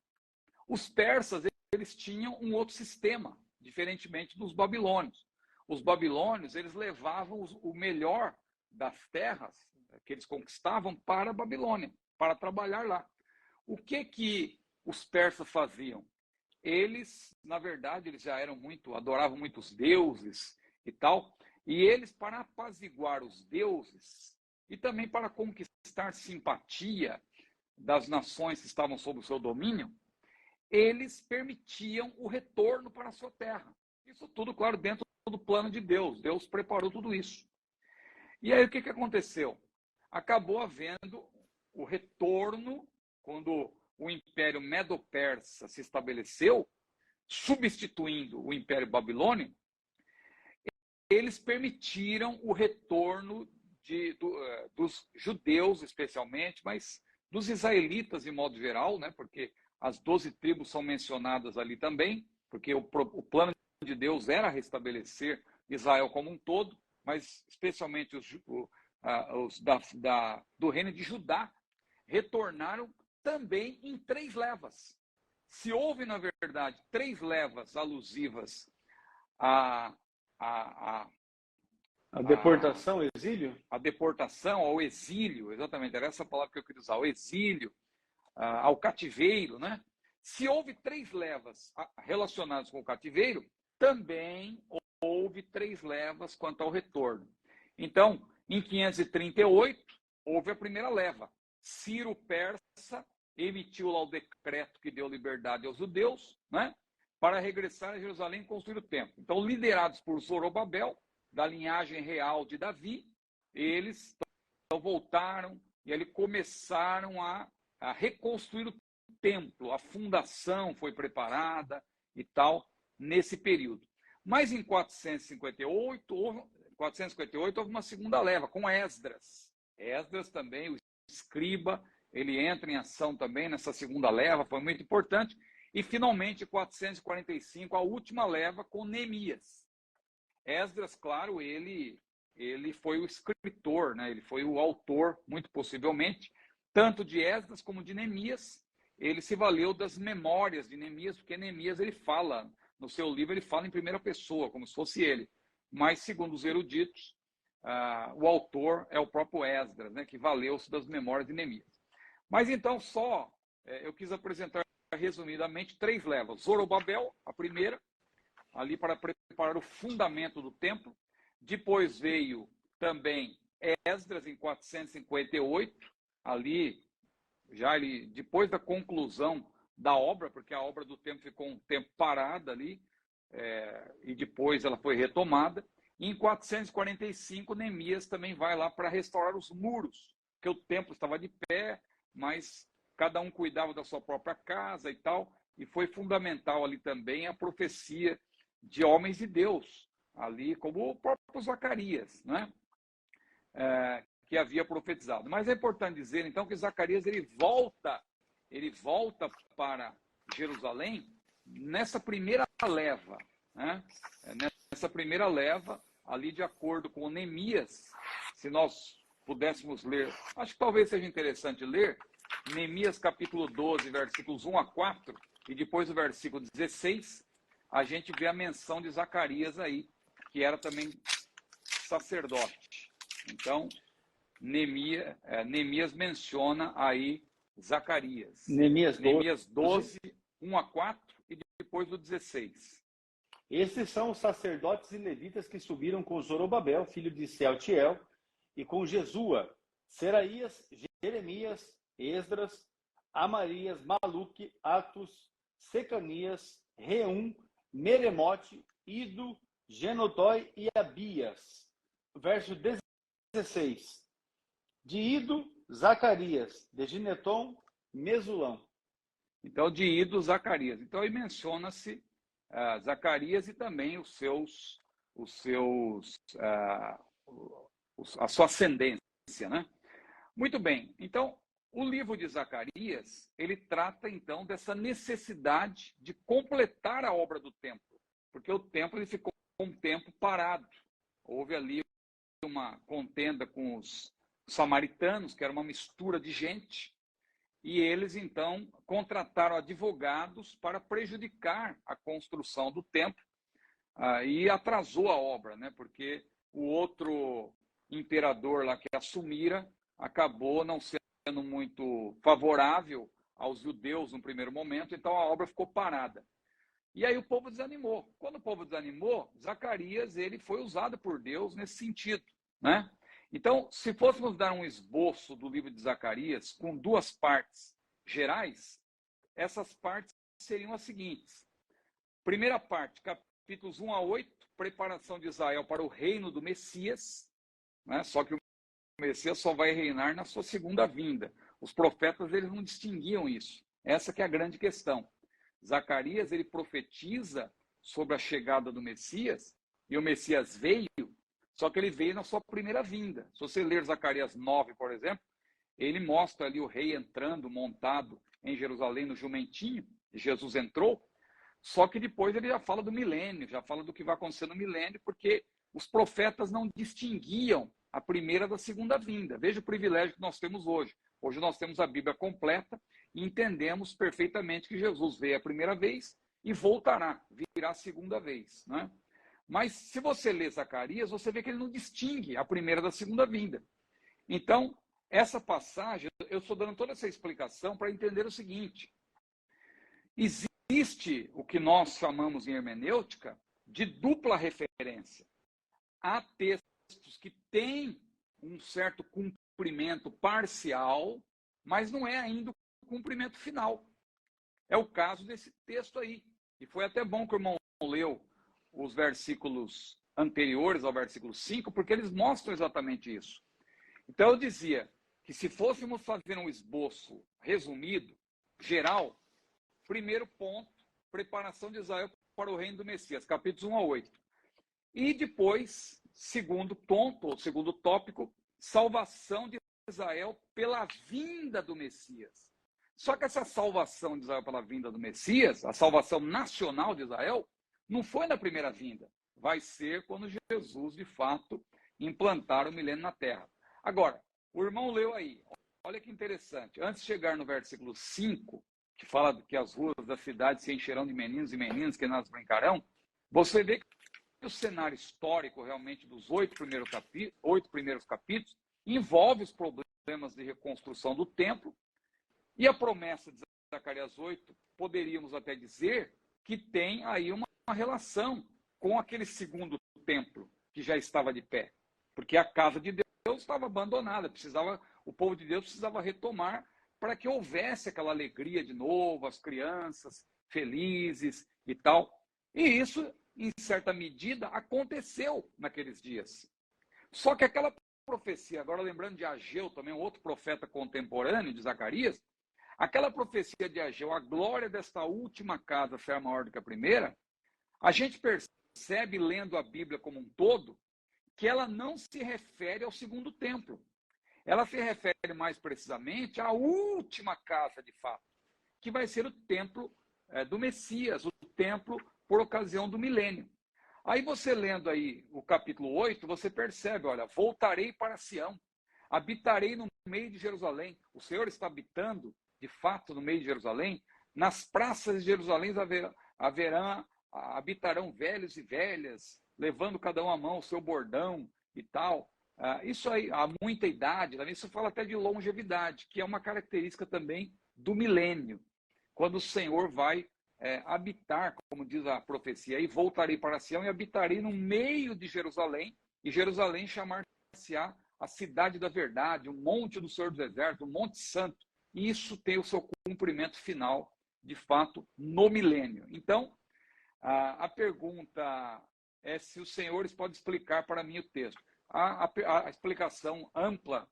os persas, eles tinham um outro sistema, diferentemente dos babilônios. Os babilônios, eles levavam o melhor das terras que eles conquistavam para a Babilônia, para trabalhar lá. O que os persas faziam? Eles, na verdade, eles já adoravam muitos deuses e tal, e eles, para apaziguar os deuses e também para conquistar simpatia das nações que estavam sob o seu domínio, eles permitiam o retorno para a sua terra. Isso tudo, claro, dentro do plano de Deus. Deus preparou tudo isso. E aí o que aconteceu? Acabou havendo o retorno, quando o Império Medo-Persa se estabeleceu, substituindo o Império Babilônio, eles permitiram o retorno dos judeus, especialmente, mas dos israelitas, de modo geral, né? Porque as 12 tribos são mencionadas ali também, porque o plano de Deus era restabelecer Israel como um todo, mas especialmente os do reino de Judá retornaram também em 3 levas. Se houve, na verdade, 3 levas alusivas à deportação, exílio? A deportação, ao exílio, exatamente, era essa palavra que eu queria usar, ao exílio, ao cativeiro, né? Se houve 3 levas relacionadas com o cativeiro, também houve 3 levas quanto ao retorno. Então, em 538, houve a primeira leva. Ciro Persa emitiu lá o decreto que deu liberdade aos judeus, né, para regressar a Jerusalém e construir o templo. Então, liderados por Zorobabel, da linhagem real de Davi, eles voltaram e ali começaram a reconstruir o templo. A fundação foi preparada e tal, nesse período. Mas em 458 houve uma segunda leva, com Esdras. Esdras também, o escriba, ele entra em ação também nessa segunda leva, foi muito importante. E, finalmente, em 445, a última leva com Neemias. Esdras, claro, ele foi o escritor, né? Ele foi o autor, muito possivelmente, tanto de Esdras como de Neemias. Ele se valeu das memórias de Neemias, porque Neemias, ele fala, no seu livro, ele fala em primeira pessoa, como se fosse ele. Mas, segundo os eruditos, o autor é o próprio Esdras, né? Que valeu-se das memórias de Neemias. Mas, então, eu quis apresentar resumidamente 3 levas. Zorobabel, a primeira, ali para preparar o fundamento do templo. Depois veio também Esdras, em 458, ali, depois da conclusão da obra, porque a obra do templo ficou um tempo parada ali, e depois ela foi retomada. E em 445, Neemias também vai lá para restaurar os muros, porque o templo estava de pé, mas cada um cuidava da sua própria casa e tal, e foi fundamental ali também a profecia de homens de Deus, ali como o próprio Zacarias, né? Que havia profetizado. Mas é importante dizer, então, que Zacarias ele volta para Jerusalém nessa primeira leva, né? Nessa primeira leva, ali de acordo com Neemias, se nós pudéssemos ler, acho que talvez seja interessante ler Neemias capítulo 12, versículos 1 a 4, e depois o versículo 16, a gente vê a menção de Zacarias aí, que era também sacerdote. Então, Neemias menciona aí Zacarias. Neemias 12, 1 a 4 e depois do 16. Esses são os sacerdotes e levitas que subiram com Zorobabel, filho de Sealtiel, e com Jesua, Seraías, Jeremias, Esdras, Amarias, Maluque, Atos, Secanias, Reum, Meremote, Ido, Genodói e Abias. Verso 16. De Ido Zacarias, de Gineton, Mesulão. Então, de Ido, Zacarias. Então, aí menciona-se Zacarias e também a sua ascendência, né? Muito bem. Então, o livro de Zacarias, ele trata, então, dessa necessidade de completar a obra do templo, porque o templo ele ficou um tempo parado. Houve ali uma contenda com os samaritanos, que era uma mistura de gente, e eles, então, contrataram advogados para prejudicar a construção do templo, e atrasou a obra, né? Porque o outro imperador lá que assumira acabou não sendo muito favorável aos judeus no primeiro momento, então a obra ficou parada. E aí o povo desanimou. Quando o povo desanimou, Zacarias ele foi usado por Deus nesse sentido, né? Então, se fôssemos dar um esboço do livro de Zacarias com duas partes gerais, essas partes seriam as seguintes. Primeira parte, capítulos 1 a 8, preparação de Israel para o reino do Messias, né? Só que o Messias só vai reinar na sua segunda vinda. Os profetas eles não distinguiam isso. Essa que é a grande questão. Zacarias ele profetiza sobre a chegada do Messias, e o Messias veio, só que ele veio na sua primeira vinda. Se você ler Zacarias 9, por exemplo, ele mostra ali o rei entrando montado em Jerusalém no jumentinho, e Jesus entrou, só que depois ele já fala do milênio, já fala do que vai acontecer no milênio, porque os profetas não distinguiam a primeira da segunda vinda. Veja o privilégio que nós temos hoje. Hoje nós temos a Bíblia completa e entendemos perfeitamente que Jesus veio a primeira vez e voltará, virá a segunda vez, né? Mas se você lê Zacarias, você vê que ele não distingue a primeira da segunda vinda. Então, essa passagem, eu estou dando toda essa explicação para entender o seguinte: existe o que nós chamamos em hermenêutica de dupla referência. Há textos que têm um certo cumprimento parcial, mas não é ainda o cumprimento final. É o caso desse texto aí. E foi até bom que o irmão leu os versículos anteriores ao versículo 5, porque eles mostram exatamente isso. Então eu dizia que se fôssemos fazer um esboço resumido, geral, primeiro ponto, preparação de Israel para o reino do Messias, capítulos 1 a 8. E depois, segundo ponto, ou segundo tópico, salvação de Israel pela vinda do Messias. Só que essa salvação de Israel pela vinda do Messias, a salvação nacional de Israel, não foi na primeira vinda. Vai ser quando Jesus, de fato, implantar o milênio na terra. Agora, o irmão leu aí, olha que interessante. Antes de chegar no versículo 5, que fala que as ruas da cidade se encherão de meninos e meninas que nelas brincarão, você vê que o cenário histórico, realmente, dos 8 primeiros capítulos, envolve os problemas de reconstrução do templo, e a promessa de Zacarias 8, poderíamos até dizer que tem aí uma relação com aquele segundo templo que já estava de pé, porque a casa de Deus estava abandonada, o povo de Deus precisava retomar para que houvesse aquela alegria de novo, as crianças felizes e tal. E isso, em certa medida, aconteceu naqueles dias. Só que aquela profecia, agora lembrando de Ageu, também um outro profeta contemporâneo de Zacarias, aquela profecia de Ageu, a glória desta última casa será maior do que a primeira, a gente percebe, lendo a Bíblia como um todo, que ela não se refere ao segundo templo. Ela se refere mais precisamente à última casa, de fato, que vai ser o templo do Messias, o templo por ocasião do milênio. Aí você lendo aí o capítulo 8, você percebe, olha, voltarei para Sião, habitarei no meio de Jerusalém. O Senhor está habitando, de fato, no meio de Jerusalém. Nas praças de Jerusalém habitarão velhos e velhas, levando cada um à mão o seu bordão e tal. Isso aí, há muita idade, também isso fala até de longevidade, que é uma característica também do milênio, quando o Senhor vai habitar, como diz a profecia, e voltarei para Sião e habitarei no meio de Jerusalém, e Jerusalém chamar-se-á a cidade da verdade, o monte do Senhor dos Exércitos, o monte santo, e isso tem o seu cumprimento final, de fato, no milênio. Então, a pergunta é se os senhores podem explicar para mim o texto. A explicação ampla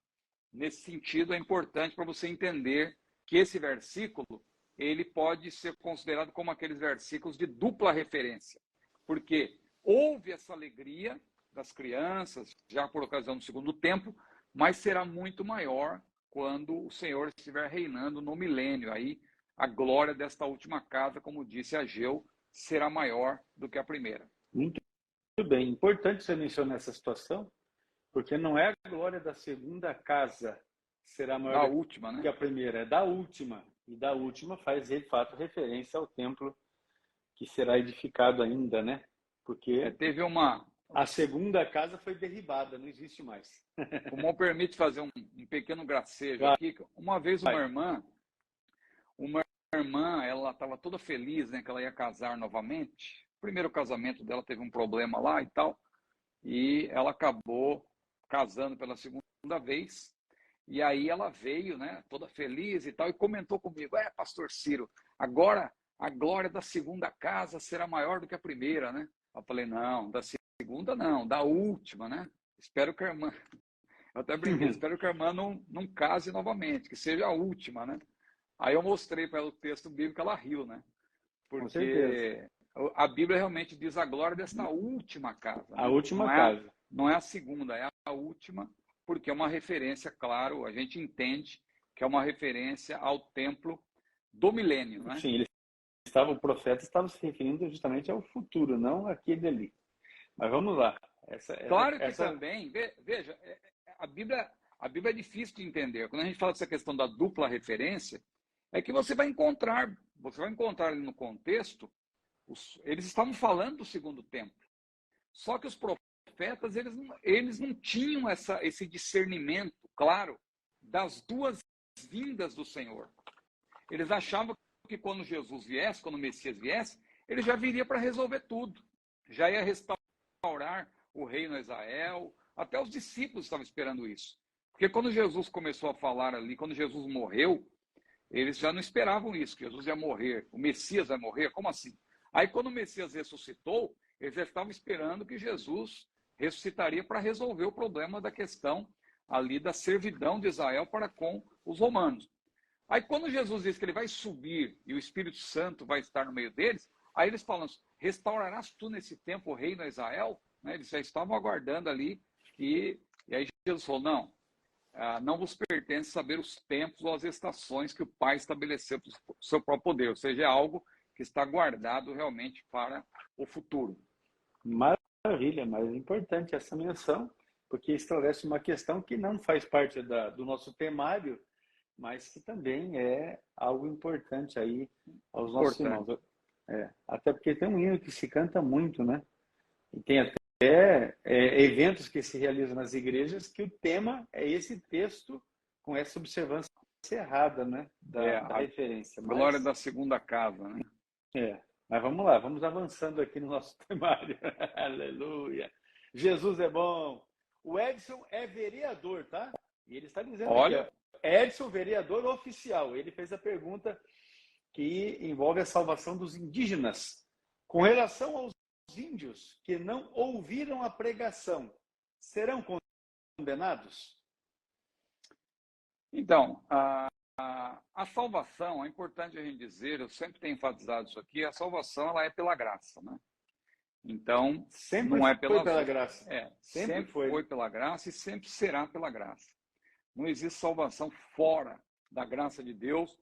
nesse sentido, é importante para você entender que esse versículo ele pode ser considerado como aqueles versículos de dupla referência, porque houve essa alegria das crianças, já por ocasião do segundo tempo, mas será muito maior quando o Senhor estiver reinando no milênio. Aí a glória desta última casa, como disse Ageu, será maior do que a primeira. Muito bem. Importante você mencionar essa situação, porque não é a glória da segunda casa que será maior da última, que a primeira, é da última. E da última faz, de fato, referência ao templo que será edificado ainda, né? Porque teve a segunda casa foi derribada, não existe mais. Como permite fazer um pequeno gracejo aqui. Uma vez uma irmã, ela estava toda feliz, né, que ela ia casar novamente. O primeiro casamento dela teve um problema lá e tal, e ela acabou casando pela segunda vez. E aí ela veio, né, toda feliz e tal, e comentou comigo: pastor Ciro, agora a glória da segunda casa será maior do que a primeira, né? Eu falei: não, da segunda não, da última, né? Espero que a irmã, eu até brinquei, espero que a irmã não case novamente, que seja a última, né? Aí eu mostrei para ela o texto bíblico, ela riu, né? Porque a Bíblia realmente diz a glória desta última casa. A última casa. Não é a segunda, é a última, porque é uma referência, claro, a gente entende que é uma referência ao templo do milênio, né? Sim, o profeta estava se referindo justamente ao futuro, não aquele ali. Mas vamos lá. Claro que também, veja, a Bíblia é difícil de entender. Quando a gente fala dessa questão da dupla referência, é que você vai encontrar ali no contexto, eles estavam falando do segundo templo. Só que os profetas, eles não tinham esse discernimento, claro, das duas vindas do Senhor. Eles achavam que quando Jesus viesse, quando o Messias viesse, ele já viria para resolver tudo. Já ia restaurar o reino a Israel. Até os discípulos estavam esperando isso. Porque quando Jesus começou a falar ali, quando Jesus morreu, eles já não esperavam isso, que Jesus ia morrer, o Messias vai morrer, como assim? Aí quando o Messias ressuscitou, eles já estavam esperando que Jesus ressuscitaria para resolver o problema da questão ali da servidão de Israel para com os romanos. Aí quando Jesus diz que ele vai subir e o Espírito Santo vai estar no meio deles, aí eles falam: restaurarás tu nesse tempo o reino a Israel? Né? Eles já estavam aguardando ali, e aí Jesus falou: não vos pertence saber os tempos ou as estações que o Pai estabeleceu para o seu próprio poder, ou seja, é algo que está guardado realmente para o futuro. Maravilha, mas é importante essa menção, porque esclarece uma questão que não faz parte do nosso temário, mas que também é algo importante aí aos nossos irmãos. Até porque tem um hino que se canta muito, né? E tem até eventos que se realizam nas igrejas que o tema é esse texto com essa observância errada, né? Da referência. Glória da segunda casa, né? Mas vamos lá, vamos avançando aqui no nosso temário. Aleluia! Jesus é bom! O Edson é vereador, tá? E ele está dizendo Olha, aqui, Edson, vereador oficial. Ele fez a pergunta que envolve a salvação dos indígenas. Com relação aos índios que não ouviram a pregação, serão condenados? Então, a salvação, é importante a gente dizer, eu sempre tenho enfatizado isso aqui, a salvação ela é pela graça, né? Então, sempre não é foi pela graça. Sempre foi pela graça e sempre será pela graça. Não existe salvação fora da graça de Deus,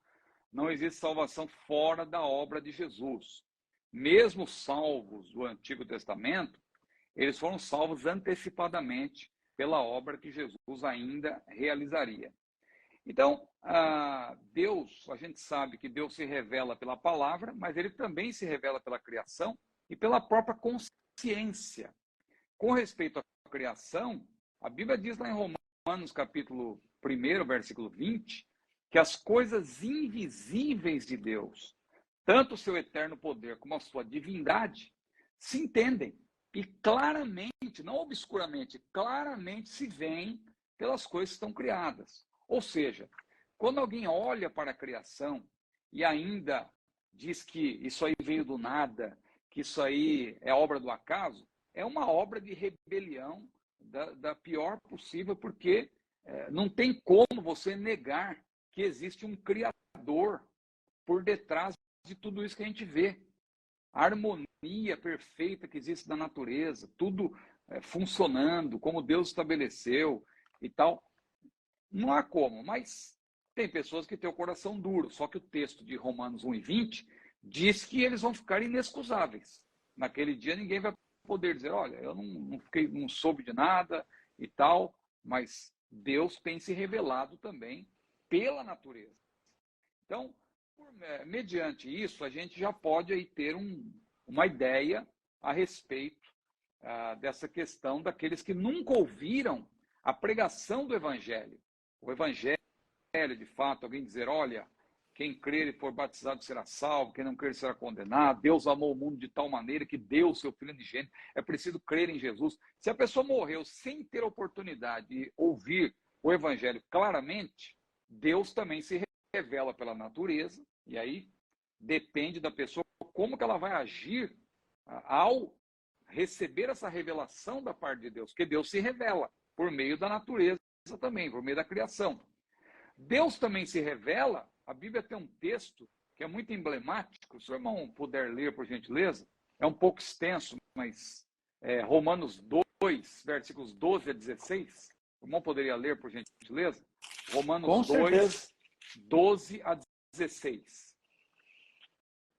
não existe salvação fora da obra de Jesus. Mesmo salvos do Antigo Testamento, eles foram salvos antecipadamente pela obra que Jesus ainda realizaria. Então, Deus, a gente sabe que Deus se revela pela palavra, mas ele também se revela pela criação e pela própria consciência. Com respeito à criação, a Bíblia diz lá em Romanos, capítulo 1, versículo 20, que as coisas invisíveis de Deus, tanto o seu eterno poder como a sua divindade, se entendem e claramente, não obscuramente, claramente se veem pelas coisas que estão criadas. Ou seja, quando alguém olha para a criação e ainda diz que isso aí veio do nada, que isso aí é obra do acaso, é uma obra de rebelião da pior possível, porque não tem como você negar que existe um Criador por detrás de tudo isso que a gente vê. A harmonia perfeita que existe na natureza, tudo funcionando como Deus estabeleceu e tal. Não há como, mas tem pessoas que têm o coração duro. Só que o texto de Romanos 1:20 diz que eles vão ficar inexcusáveis. Naquele dia ninguém vai poder dizer, olha, eu não soube de nada e tal, mas Deus tem se revelado também pela natureza. Então, mediante isso, a gente já pode aí ter uma ideia a respeito dessa questão daqueles que nunca ouviram a pregação do Evangelho. O Evangelho, de fato, alguém dizer, olha, quem crer e for batizado será salvo, quem não crer será condenado, Deus amou o mundo de tal maneira que deu o seu Filho unigênito, é preciso crer em Jesus. Se a pessoa morreu sem ter oportunidade de ouvir o Evangelho claramente, Deus também se revela pela natureza, e aí depende da pessoa como que ela vai agir ao receber essa revelação da parte de Deus, porque Deus se revela por meio da natureza também, por meio da criação. Deus também se revela, a Bíblia tem um texto que é muito emblemático, se o irmão puder ler, por gentileza, é um pouco extenso, mas Romanos 2, versículos 12 a 16, o irmão poderia ler, por gentileza? Romanos 2, 12 a 16.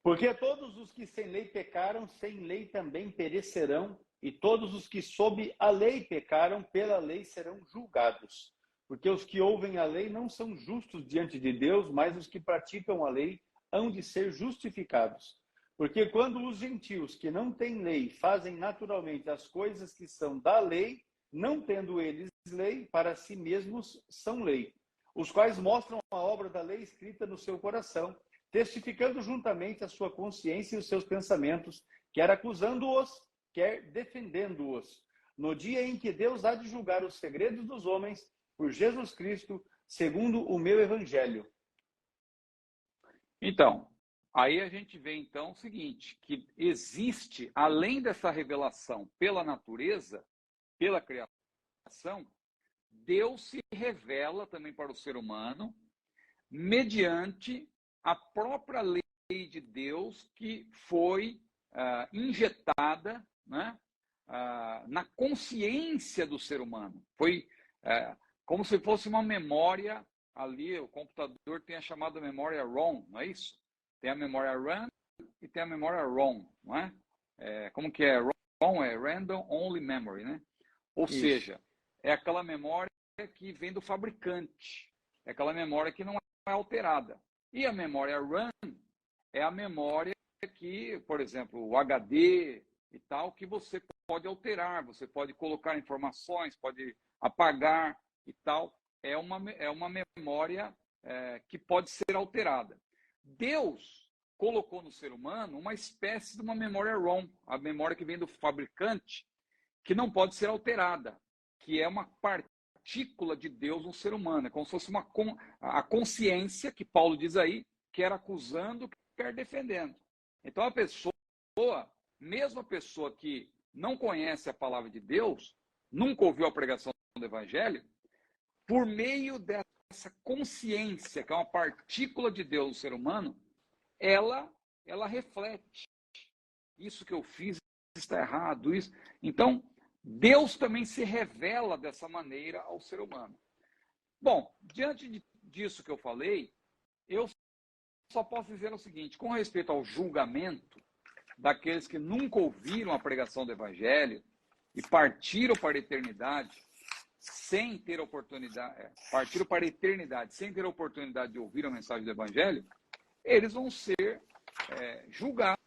Porque todos os que sem lei pecaram, sem lei também perecerão, e todos os que sob a lei pecaram, pela lei serão julgados. Porque os que ouvem a lei não são justos diante de Deus, mas os que praticam a lei hão de ser justificados. Porque quando os gentios que não têm lei fazem naturalmente as coisas que são da lei, não tendo eles lei, para si mesmos são lei, os quais mostram a obra da lei escrita no seu coração, testificando juntamente a sua consciência e os seus pensamentos, quer acusando-os, quer defendendo-os, no dia em que Deus há de julgar os segredos dos homens, por Jesus Cristo, segundo o meu evangelho. Então, aí a gente vê então o seguinte, que existe, além dessa revelação pela natureza, pela criação, Deus se revela também para o ser humano, mediante a própria lei de Deus que foi injetada, né, na consciência do ser humano. Foi como se fosse uma memória ali, o computador tem a chamada memória ROM, não é isso? Tem a memória RAM e tem a memória ROM, não é? Como que é? ROM é Random Only Memory, né? Ou seja, é aquela memória que vem do fabricante, é aquela memória que não é alterada. E a memória RAM é a memória que, por exemplo, o HD e tal, que você pode alterar, você pode colocar informações, pode apagar e tal. É uma memória que pode ser alterada. Deus colocou no ser humano uma espécie de uma memória ROM, a memória que vem do fabricante, que não pode ser alterada, que é uma partícula de Deus no ser humano. É como se fosse a consciência, que Paulo diz aí, quer acusando, quer defendendo. Então a pessoa, mesmo a pessoa que não conhece a palavra de Deus, nunca ouviu a pregação do Evangelho, por meio dessa consciência, que é uma partícula de Deus no ser humano, ela reflete. Isso que eu fiz está errado. Isso. Então, Deus também se revela dessa maneira ao ser humano. Bom, diante disso que eu falei, eu só posso dizer o seguinte, com respeito ao julgamento daqueles que nunca ouviram a pregação do Evangelho e partiram para a eternidade sem ter oportunidade, partiram para a eternidade sem ter a oportunidade de ouvir a mensagem do Evangelho, eles vão ser julgados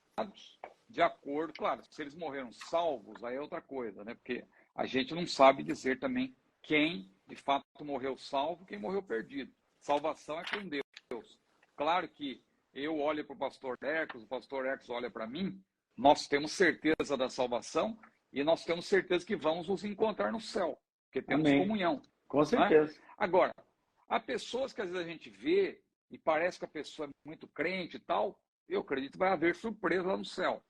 de acordo, claro, se eles morreram salvos, aí é outra coisa, né? Porque a gente não sabe dizer também quem de fato morreu salvo, quem morreu perdido. Salvação é com Deus. Claro que eu olho para o pastor Ercos olha para mim, nós temos certeza da salvação e nós temos certeza que vamos nos encontrar no céu, porque temos comunhão. Com certeza. Né? Agora, há pessoas que às vezes a gente vê e parece que a pessoa é muito crente e tal, eu acredito que vai haver surpresa lá no céu.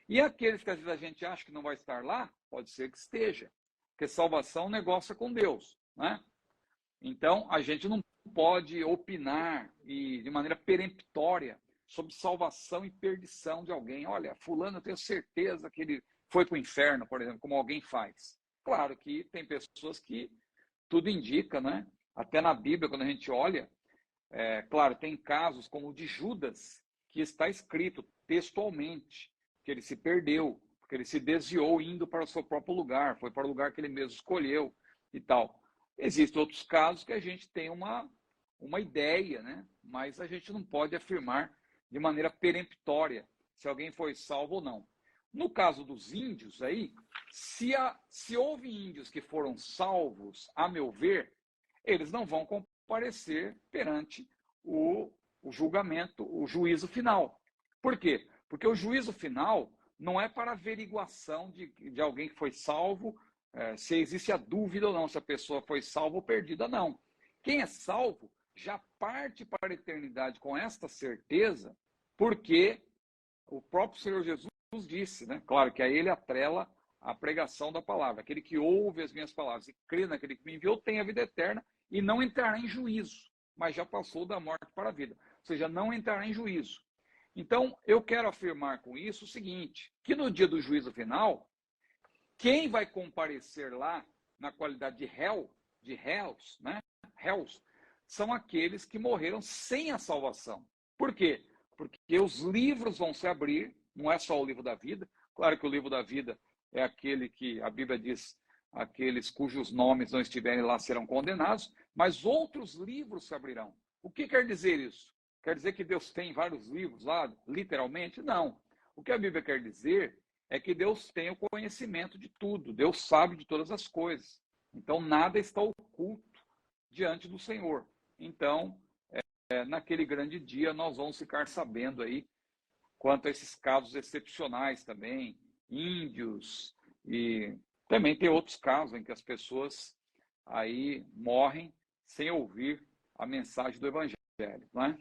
E aqueles que às vezes a gente acha que não vai estar lá, pode ser que esteja, porque salvação é um negócio com Deus, né? Então, a gente não pode opinar e de maneira peremptória sobre salvação e perdição de alguém. Olha, fulano, eu tenho certeza que ele foi para o inferno, por exemplo, como alguém faz. Claro que tem pessoas que tudo indica, né? Até na Bíblia, quando a gente olha, claro, tem casos como o de Judas, que está escrito textualmente, que ele se perdeu, porque ele se desviou indo para o seu próprio lugar, foi para o lugar que ele mesmo escolheu e tal. Existem outros casos que a gente tem uma ideia, né? Mas a gente não pode afirmar de maneira peremptória se alguém foi salvo ou não. No caso dos índios aí, se houve índios que foram salvos, a meu ver, eles não vão comparecer perante o julgamento, o juízo final. Por quê? Porque o juízo final não é para averiguação de alguém que foi salvo, se existe a dúvida ou não, se a pessoa foi salva ou perdida, não. Quem é salvo já parte para a eternidade com esta certeza, porque o próprio Senhor Jesus disse, né? Claro que a ele atrela a pregação da palavra. Aquele que ouve as minhas palavras e crê naquele que me enviou tem a vida eterna e não entrará em juízo, mas já passou da morte para a vida. Ou seja, não entrará em juízo. Então, eu quero afirmar com isso o seguinte, que no dia do juízo final, quem vai comparecer lá na qualidade de réus, né? Réus, são aqueles que morreram sem a salvação. Por quê? Porque os livros vão se abrir, não é só o livro da vida. Claro que o livro da vida é aquele que a Bíblia diz, aqueles cujos nomes não estiverem lá serão condenados, mas outros livros se abrirão. O que quer dizer isso? Quer dizer que Deus tem vários livros lá, literalmente? Não. O que a Bíblia quer dizer é que Deus tem o conhecimento de tudo, Deus sabe de todas as coisas. Então, nada está oculto diante do Senhor. Então, naquele grande dia, nós vamos ficar sabendo aí quanto a esses casos excepcionais também, índios, e também tem outros casos em que as pessoas aí morrem sem ouvir a mensagem do Evangelho, não é?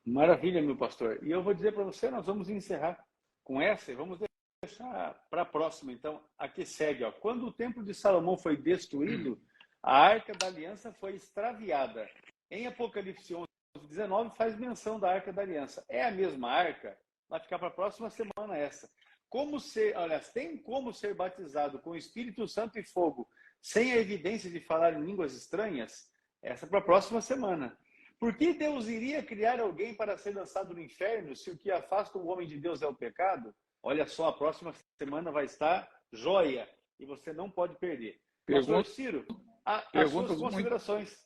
Maravilha, meu pastor. E eu vou dizer para você, nós vamos encerrar com essa e vamos deixar para a próxima. Então, aqui segue, ó. Quando o templo de Salomão foi destruído, a Arca da Aliança foi extraviada. Em Apocalipse 11:19 faz menção da Arca da Aliança. É a mesma arca? Vai ficar para a próxima semana essa. Tem como ser batizado com Espírito Santo e fogo sem a evidência de falar em línguas estranhas? Essa para a próxima semana. Por que Deus iria criar alguém para ser lançado no inferno se o que afasta o homem de Deus é o pecado? Olha só, a próxima semana vai estar joia e você não pode perder. Pastor Ciro, as suas considerações.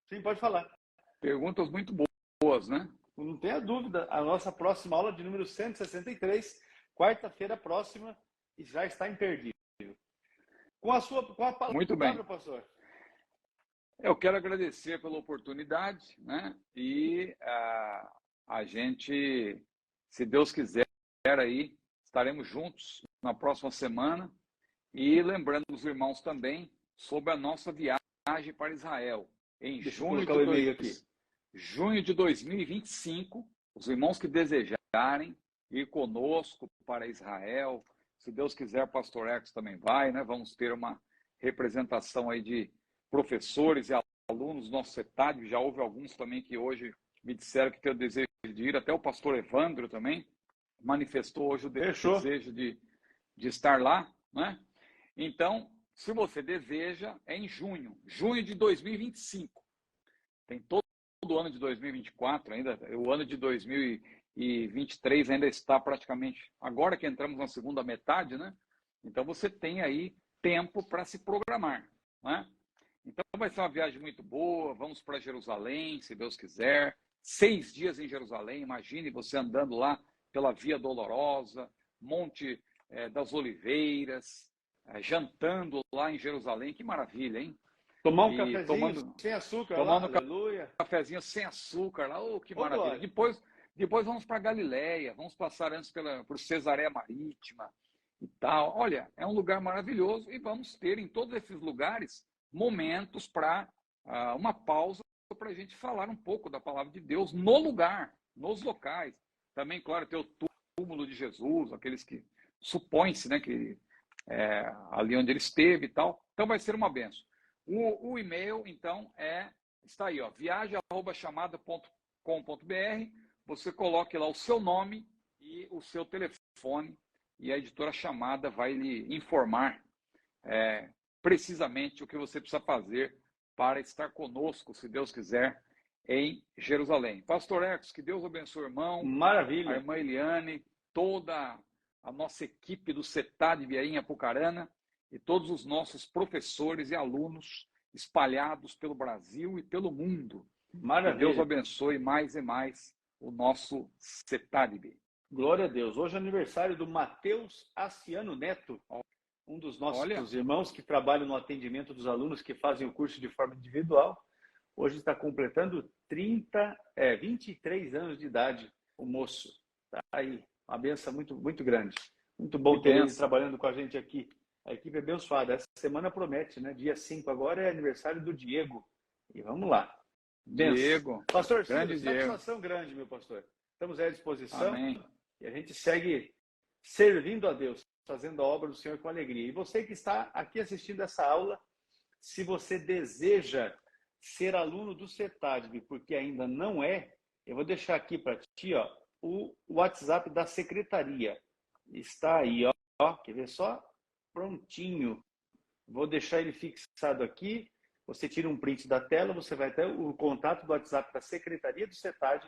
Sim, pode falar. Perguntas muito boas, né? Não tenha dúvida. A nossa próxima aula de número 163, quarta-feira próxima, já está imperdível. Com a palavra, muito bem, pastor. Eu quero agradecer pela oportunidade, né? E a gente, se Deus quiser, aí estaremos juntos na próxima semana. E lembrando os irmãos também sobre a nossa viagem para Israel em junho de 2025. Os irmãos que desejarem ir conosco para Israel, se Deus quiser, o pastor Ecos também vai, né? Vamos ter uma representação aí de professores e alunos do nosso CETAD, já houve alguns também que hoje me disseram que tem o desejo de ir, até o pastor Evandro também manifestou hoje o desejo de estar lá, né? Então, se você deseja, é em junho de 2025. Tem todo o ano de 2024 ainda, o ano de 2023 ainda está praticamente, agora que entramos na segunda metade, né? Então você tem aí tempo para se programar, né? Então vai ser uma viagem muito boa, vamos para Jerusalém, se Deus quiser, 6 dias em Jerusalém, imagine você andando lá pela Via Dolorosa, Monte das Oliveiras, jantando lá em Jerusalém, que maravilha, hein? Tomar um cafezinho sem açúcar tomando lá, aleluia. Cafezinho sem açúcar lá, oh, que maravilha. Depois vamos para Galileia, vamos passar antes por Cesareia Marítima e tal. Olha, é um lugar maravilhoso e vamos ter em todos esses lugares momentos para uma pausa para a gente falar um pouco da palavra de Deus no lugar, nos locais. Também, claro, ter o túmulo de Jesus, aqueles que supõe-se, né, que ali onde ele esteve e tal. Então vai ser uma bênção. O e-mail, então, está aí, ó, viagem@chamada.com.br. Você coloque lá o seu nome e o seu telefone e a editora Chamada vai lhe informar precisamente o que você precisa fazer para estar conosco, se Deus quiser, em Jerusalém. Pastor Ecos, que Deus abençoe o irmão, Maravilha. a irmã Eliane, toda a nossa equipe do CETAD aí em Apucarana e todos os nossos professores e alunos espalhados pelo Brasil e pelo mundo. Maravilha. Que Deus abençoe mais e mais o nosso CETAD. Glória a Deus. Hoje é aniversário do Mateus Aciano Neto, um dos nossos irmãos que trabalham no atendimento dos alunos que fazem o curso de forma individual. Hoje está completando 23 anos de idade, o moço. Está aí, uma benção muito, muito grande. Muito bom ter ele trabalhando com a gente aqui. A equipe é abençoada. Essa semana promete, né? Dia 5 agora é aniversário do Diego. E vamos lá. Benção. Diego. Pastor Ciro, satisfação grande, meu pastor. Estamos aí à disposição. Amém. E a gente segue servindo a Deus, fazendo a obra do Senhor com alegria. E você que está aqui assistindo essa aula, se você deseja ser aluno do CETAD, porque ainda não é, eu vou deixar aqui para ti, ó, o WhatsApp da secretaria. Está aí, ó, quer ver só? Prontinho. Vou deixar ele fixado aqui. Você tira um print da tela, você vai ter o contato do WhatsApp da secretaria do CETAD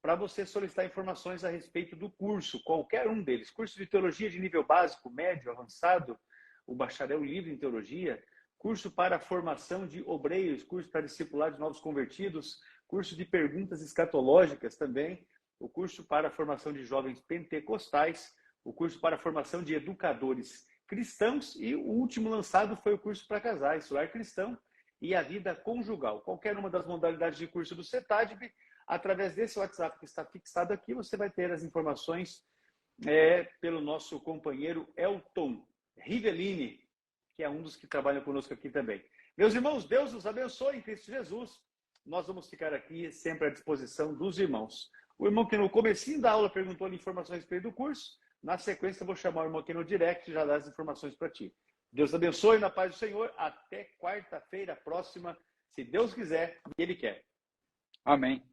para você solicitar informações a respeito do curso, qualquer um deles. Curso de teologia de nível básico, médio, avançado, o bacharel livre em teologia, curso para a formação de obreiros, curso para discipular de novos convertidos, curso de perguntas escatológicas também, o curso para a formação de jovens pentecostais, o curso para a formação de educadores cristãos e o último lançado foi o curso para casais, lar cristão e a vida conjugal. Qualquer uma das modalidades de curso do CETAD, através desse WhatsApp que está fixado aqui, você vai ter as informações pelo nosso companheiro Elton Rivellini, que é um dos que trabalham conosco aqui também. Meus irmãos, Deus os abençoe em Cristo Jesus. Nós vamos ficar aqui sempre à disposição dos irmãos. O irmão que no comecinho da aula perguntou ali informações a respeito do curso, na sequência eu vou chamar o irmão aqui no direct e já dar as informações para ti. Deus abençoe, na paz do Senhor. Até quarta-feira próxima, se Deus quiser e Ele quer. Amém.